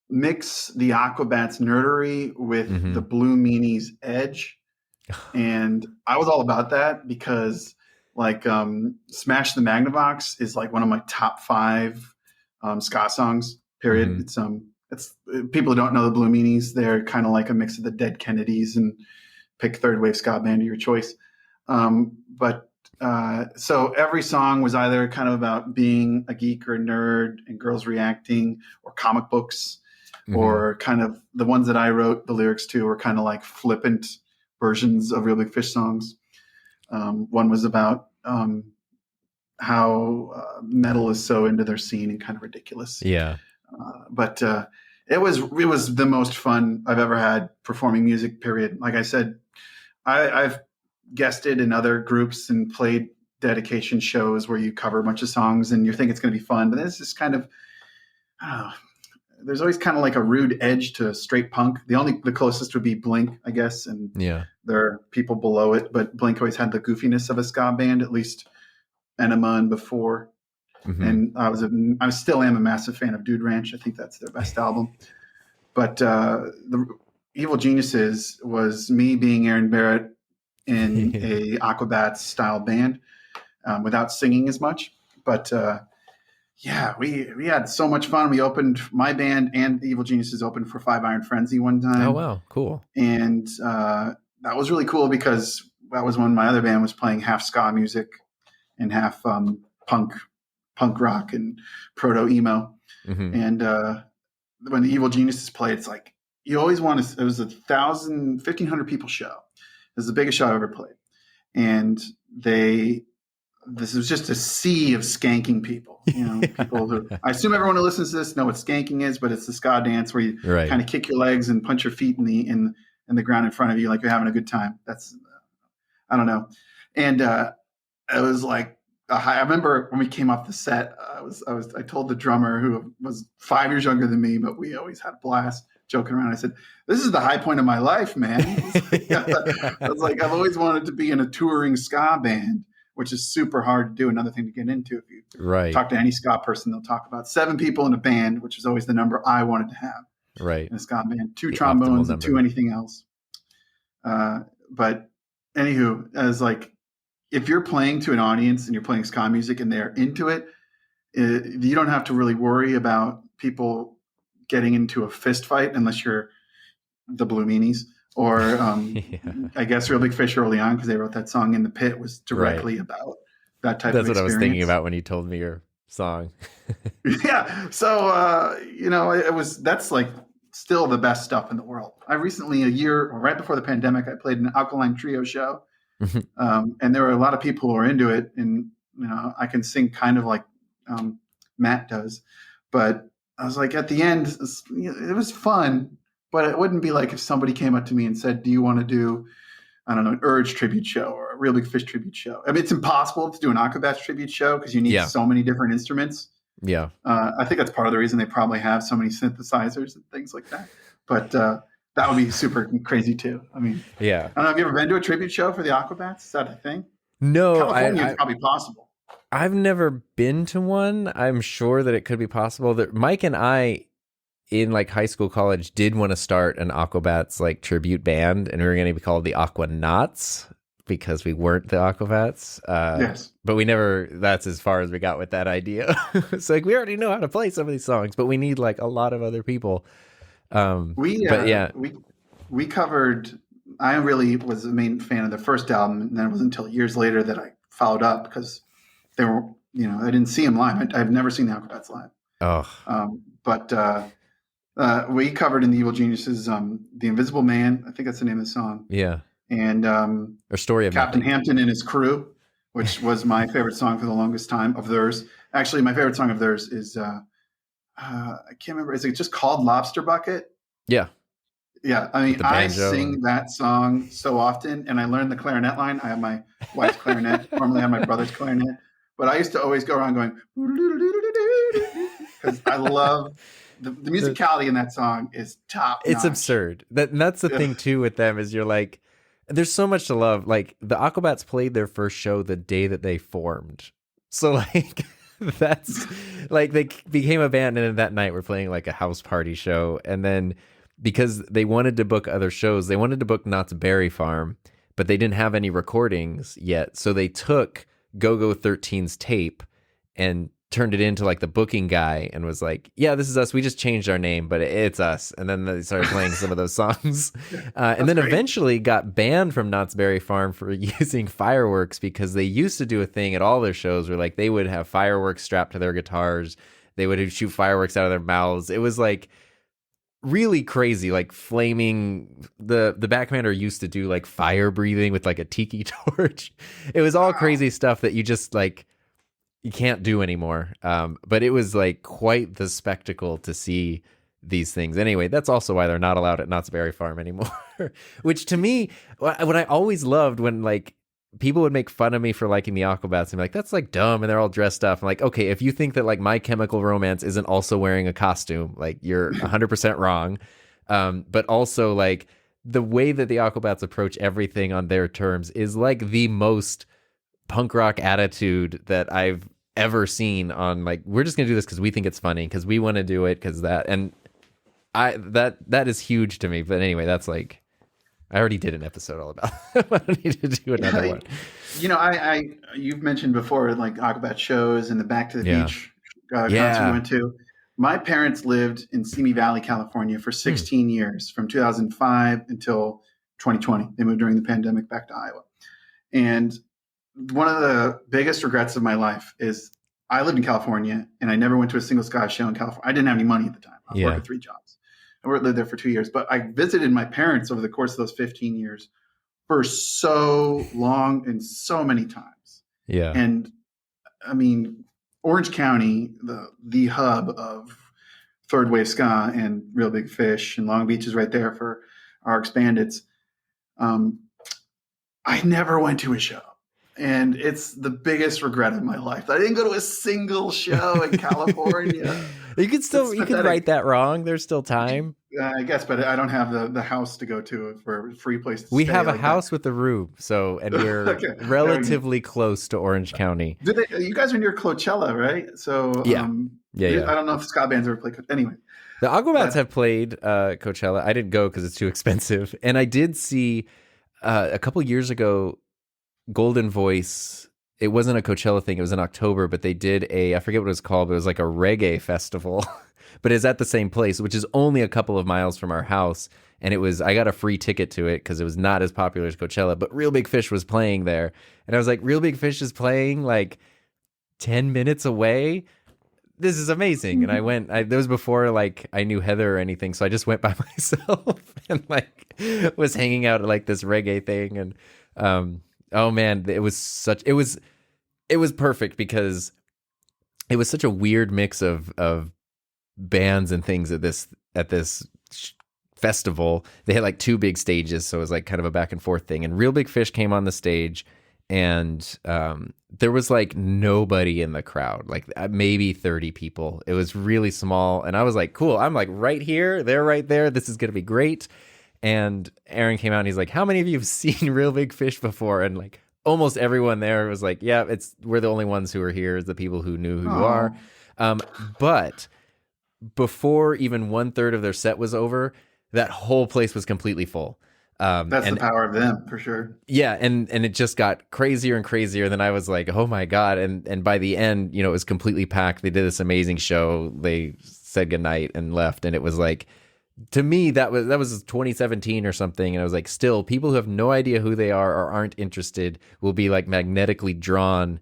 mix the Aquabats nerdery with the Blue Meanies edge. And I was all about that because like Smash the Magnavox is like one of my top 5 ska songs, period. It's people who don't know the Blue Meanies, they're kind of like a mix of the Dead Kennedys, and pick third wave ska band of your choice. So every song was either kind of about being a geek or a nerd and girls reacting, or comic books, or kind of the ones that I wrote the lyrics to were kind of like flippant versions of Real Big Fish songs. One was about how metal is so into their scene and kind of ridiculous. Yeah. But it was the most fun I've ever had performing music, period. Like I said, I've guested in other groups and played dedication shows where you cover a bunch of songs and you think it's going to be fun, but this is kind of, there's always kind of like a rude edge to straight punk. The closest would be Blink, I guess, and there are people below it, but Blink always had the goofiness of a ska band, at least Enema and before. And I still am a massive fan of Dude Ranch. I think that's their best album. But the Evil Geniuses was me being Aaron Barrett in a Aquabats style band without singing as much. But we had so much fun. We opened, my band and the Evil Geniuses opened for Five Iron Frenzy one time. Oh, wow. Cool. And that was really cool because that was when my other band was playing half ska music and half punk rock and proto emo. And when the Evil Geniuses played, it's like you always want to. It was 1,500 people show. It was the biggest show I ever played, and this was just a sea of skanking people. You know, people who, I assume everyone who listens to this know what skanking is, but it's the ska dance where you kind of kick your legs and punch your feet in the ground in front of you like you're having a good time. That's I don't know, and it was like. I remember when we came off the set, I told the drummer, who was 5 years younger than me, but we always had a blast joking around. I said, "This is the high point of my life, man." I was like, I've always wanted to be in a touring ska band, which is super hard to do. Another thing to get into. If you talk to any ska person, they'll talk about 7 people in a band, which is always the number I wanted to have. In a ska band, 2 trombones and 2 anything else. But anywho, as like. If you're playing to an audience and you're playing ska music and they're into it, you don't have to really worry about people getting into a fist fight unless you're the Blue Meanies or I guess Real Big Fish early on, because they wrote that song In the Pit was directly about that type of experience. That's what I was thinking about when you told me your song. So, that's like still the best stuff in the world. I recently, right before the pandemic, I played an Alkaline Trio show. And there were a lot of people who are into it, and I can sing kind of like Matt does, but I was like, at the end, it was fun, but it wouldn't be like if somebody came up to me and said, "Do you want to do, I don't know, an Urge tribute show or a Real Big Fish tribute show?" I mean, it's impossible to do an Aquabats tribute show because you need so many different instruments. I think that's part of the reason they probably have so many synthesizers and things like that. But that would be super crazy too. I mean, I don't know. Have you ever been to a tribute show for the Aquabats? Is that a thing? No, California is probably possible. I've never been to one. I'm sure that it could be possible. That Mike and I, in like high school, college, did want to start an Aquabats like tribute band, and we were going to be called the Aquanauts because we weren't the Aquabats. But we never. That's as far as we got with that idea. It's like we already know how to play some of these songs, but we need like a lot of other people. We covered. I really was a main fan of the first album, and then it wasn't until years later that I followed up because they were, I didn't see them live. I've never seen the Aquabats live. But we covered in the Evil Geniuses, "The Invisible Man." I think that's the name of the song. And or Story of Captain Nothing. Hampton and his crew, which was my favorite song for the longest time of theirs. Actually, my favorite song of theirs is I can't remember. Is it just called Lobster Bucket? Yeah. Yeah. I With mean, the I banjo. sing that song so often, and I learned the clarinet line. I have my wife's clarinet, formerly had my brother's clarinet, but I used to always go around going because I love the musicality in that song is top It's notch. absurd. That's the thing too with them is you're like, there's so much to love. Like the Aquabats played their first show the day that they formed. So like that's like they became a band, and then that night we're playing like a house party show. And then because they wanted to book other shows, they wanted to book Knott's Berry Farm, but they didn't have any recordings yet. So they took Go-Go 13's tape and turned it into like the booking guy and was like, yeah, this is us. We just changed our name, but it's us. And then they started playing some of those songs. And then eventually got banned from Knott's Berry Farm for using fireworks, because they used to do a thing at all their shows where like they would have fireworks strapped to their guitars. They would shoot fireworks out of their mouths. It was like really crazy, like flaming. The back commander used to do like fire breathing with like a tiki torch. It was all crazy stuff that you just like, you can't do anymore. But it was like quite the spectacle to see these things. Anyway, that's also why they're not allowed at Knott's Berry Farm anymore. Which to me, what I always loved when like people would make fun of me for liking the Aquabats and be like, that's like dumb, and they're all dressed up. I'm like, okay, if you think that like My Chemical Romance isn't also wearing a costume, like you're 100% wrong. But also like the way that the Aquabats approach everything on their terms is like the most punk rock attitude that I've ever seen on like, we're just gonna do this because we think it's funny, because we want to do it, because that, and that is huge to me. But anyway, that's like, I already did an episode all about it. I don't need to do another one. You know, you've mentioned before like Aquabat shows and the Back to the Beach concert we went to. My parents lived in Simi Valley, California for 16 years, from 2005 until 2020. They moved during the pandemic back to Iowa. And one of the biggest regrets of my life is I lived in California and I never went to a single Ska show in California. I didn't have any money at the time. I was working 3 jobs. I lived there for 2 years, but I visited my parents over the course of those 15 years for so long and so many times. Yeah. And I mean, Orange County, the hub of third wave ska and Real Big Fish, and Long Beach is right there for our expandeds. I never went to a show. And it's the biggest regret of my life. I didn't go to a single show in California. You could write that wrong. There's still time. I guess, but I don't have the house to go to for a free place to stay. We have a like house with a room, and we're relatively close to Orange County. You guys are near Coachella, right? So yeah. I don't know if ska bands ever play. Anyway, the Aquabats have played Coachella. I didn't go because it's too expensive, and I did see a couple years ago Golden Voice. It wasn't a Coachella thing. It was in October, but they did I forget what it was called, but it was like a reggae festival. But it's at the same place, which is only a couple of miles from our house. And I got a free ticket to it because it was not as popular as Coachella, but Real Big Fish was playing there. And I was like, Real Big Fish is playing like 10 minutes away. This is amazing. And I went, that was before like I knew Heather or anything. So I just went by myself and like was hanging out at like this reggae thing. And, oh man, it was perfect because it was such a weird mix of bands and things at this festival. They had like 2 big stages, so it was like kind of a back and forth thing. And Real Big Fish came on the stage, and there was like nobody in the crowd, like maybe 30 people. It was really small, and I was like, cool, I'm like right here, they're right there, this is gonna be great. And Aaron came out and he's like, how many of you have seen Real Big Fish before? And like almost everyone there was like, yeah, we're the only ones who are here, the people who knew who you are. But before even 1/3 of their set was over, that whole place was completely full. That's the power of them, for sure. Yeah, and it just got crazier and crazier. And then I was like, oh my God. And by the end, it was completely packed. They did this amazing show. They said goodnight and left. And it was like, to me, that was 2017 or something. And I was like, still, people who have no idea who they are or aren't interested will be like magnetically drawn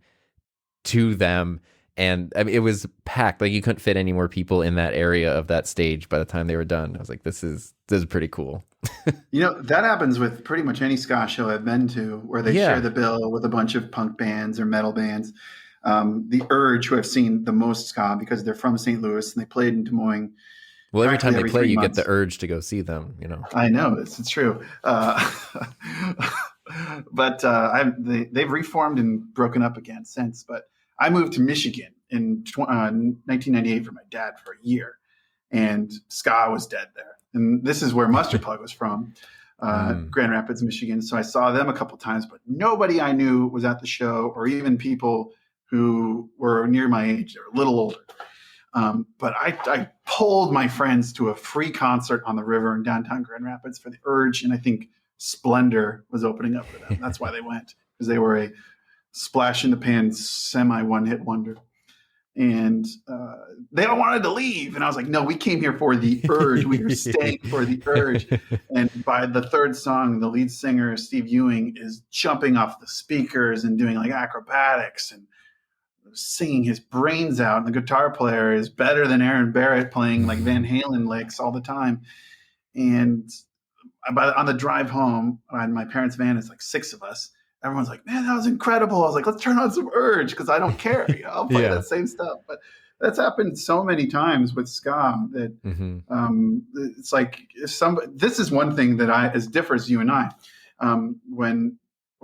to them. And I mean, it was packed. Like you couldn't fit any more people in that area of that stage by the time they were done. I was like, this is pretty cool. That happens with pretty much any ska show I've been to, where they share Yeah. the bill with a bunch of punk bands or metal bands. The Urge, who I've seen the most ska because they're from St. Louis and they played in Des Moines Well, every time practically they every play, three you get months. the urge to go see them, I know it's true, but they've reformed and broken up again since. But I moved to Michigan in 1998 for my dad for a year, and ska was dead there. And this is where Mustard Plug was from, Grand Rapids, Michigan. So I saw them a couple times, but nobody I knew was at the show, or even people who were near my age. They were a little older. But I pulled my friends to a free concert on the river in downtown Grand Rapids for the Urge, and I think Splendor was opening up for them. That's why they went, because they were a splash in the pan semi one-hit wonder. And they all wanted to leave, and I was like, no, we came here for the Urge. We are staying for the Urge. And by the third song, the lead singer, Steve Ewing, is jumping off the speakers and doing like acrobatics and singing his brains out, and the guitar player is better than Aaron Barrett playing like Van Halen licks all the time. And on the drive home, on my parents' van, it's like 6 of us. Everyone's like, man, that was incredible. I was like, let's turn on some Urge, because I don't care. I'll play that same stuff. But that's happened so many times with ska that it's like this is one thing that as differs you and I. When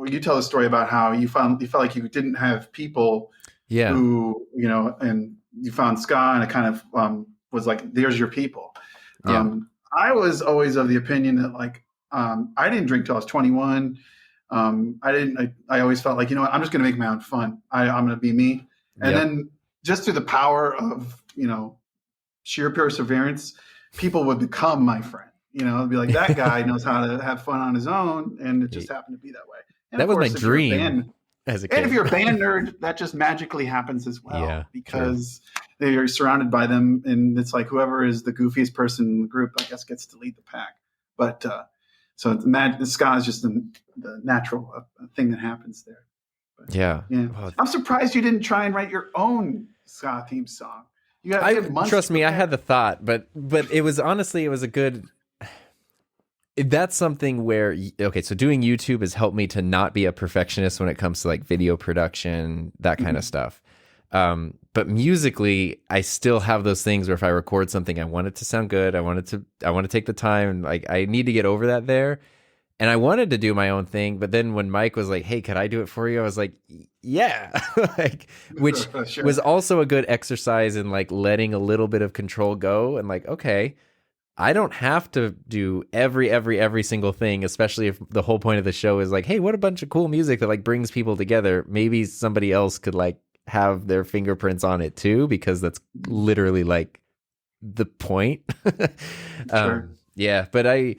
you tell a story about how you felt like you didn't have people who, and you found ska, and it kind of was like, there's your people. I was always of the opinion that like, I didn't drink till I was 21. I always felt like, I'm just going to make my own fun. I'm going to be me. And then just through the power of, sheer perseverance, people would become my friend. It'd be like, that guy knows how to have fun on his own. And it just happened to be that way. And that was my dream. As a kid. And if you're a band nerd, that just magically happens as well, because they're surrounded by them, and it's like whoever is the goofiest person in the group, I guess, gets to lead the pack. But so the ska is just the natural thing that happens there. But, Well, I'm surprised you didn't try and write your own ska theme song. You got trust me, I had the thought, but it was honestly, it was a good. That's something where, so doing YouTube has helped me to not be a perfectionist when it comes to like video production, that kind of stuff. But musically, I still have those things where if I record something, I want it to sound good. I want to take the time. Like, I need to get over that there. And I wanted to do my own thing. But then when Mike was like, hey, could I do it for you? I was like, yeah, which was also a good exercise in like letting a little bit of control go and like, okay, I don't have to do every single thing, especially if the whole point of the show is like, hey, what a bunch of cool music that like brings people together. Maybe somebody else could like have their fingerprints on it too, because that's literally like the point. But I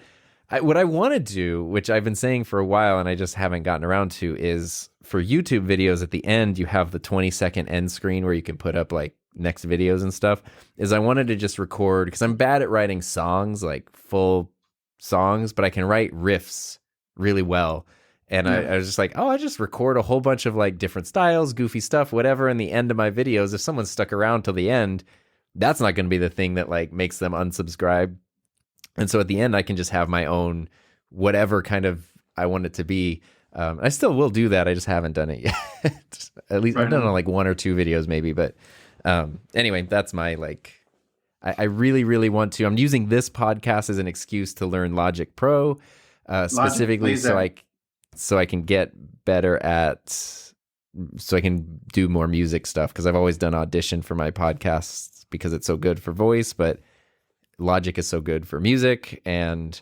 what I want to do, which I've been saying for a while and I just haven't gotten around to, is for YouTube videos at the end, you have the 20-second end screen where you can put up like next videos and stuff. Is I wanted to just record, because I'm bad at writing songs, like full songs, but I can write riffs really well. And I was just like, I just record a whole bunch of like different styles, goofy stuff, whatever, in the end of my videos. If someone stuck around till the end, that's not going to be the thing that like makes them unsubscribe. And so at the end, I can just have my own whatever kind of I want it to be. I still will do that. I just haven't done it yet. At least I've done it on like 1 or 2 videos maybe. But anyway, that's my like, I really, really want to. I'm using this podcast as an excuse to learn Logic Pro, specifically so I can get better at, so I can do more music stuff. Because I've always done Audition for my podcasts because it's so good for voice, but Logic is so good for music. And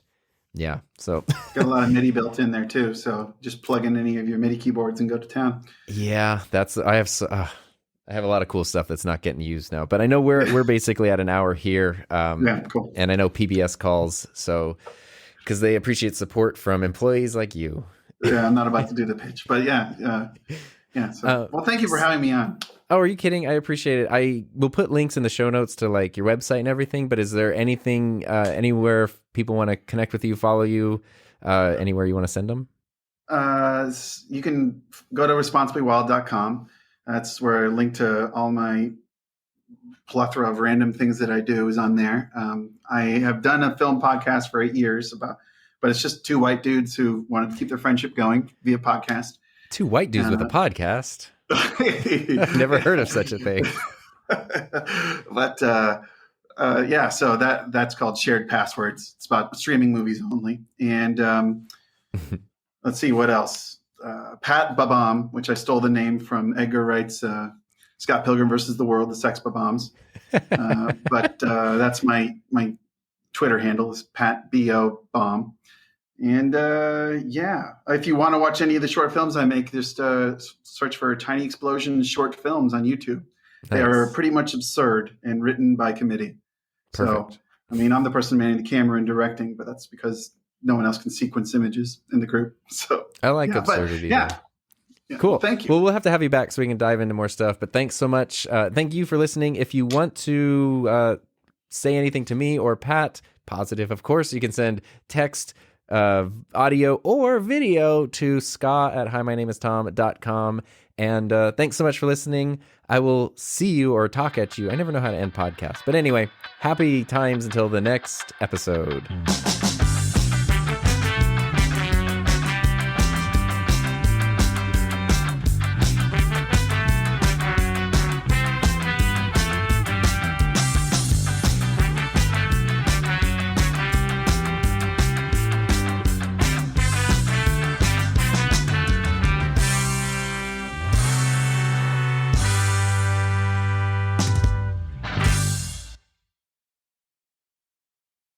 so got a lot of MIDI built in there too. So just plug in any of your MIDI keyboards and go to town. Yeah, I have a lot of cool stuff that's not getting used now. But I know we're basically at an hour here. Cool. And I know PBS calls, so because they appreciate support from employees like you. Yeah, I'm not about to do the pitch, but So, well, thank you for having me on. Oh, are you kidding? I appreciate it. I will put links in the show notes to like your website and everything, but is there anything, anywhere if people want to connect with you, follow you, anywhere you want to send them? You can go to responsiblywild.com. That's where a link to all my plethora of random things that I do is on there. I have done a film podcast for 8 years about but it's just two white dudes who wanted to keep their friendship going via podcast. Two white dudes with a podcast. I've never heard of such a thing. But yeah, so that's called Shared Passwords. It's about streaming movies only. And let's see what else. Pat Babam, which I stole the name from Edgar Wright's Scott Pilgrim versus the World, the Sex Babams. But that's my Twitter handle is Pat B.O. Bomb. And yeah, if you want to watch any of the short films I make, just search for Tiny Explosion short films on YouTube. Nice. They are pretty much absurd and written by committee. Perfect. So, I mean, I'm the person manning the camera and directing, but that's because no one else can sequence images in the group. So I like absurdity. Yeah. Cool. Well, thank you. Well, we'll have to have you back so we can dive into more stuff. But thanks so much. Thank you for listening. If you want to say anything to me or Pat, positive, of course, you can send text, audio, or video to ska@himynameistom.com. And thanks so much for listening. I will see you or talk at you. I never know how to end podcasts. But anyway, happy times until the next episode.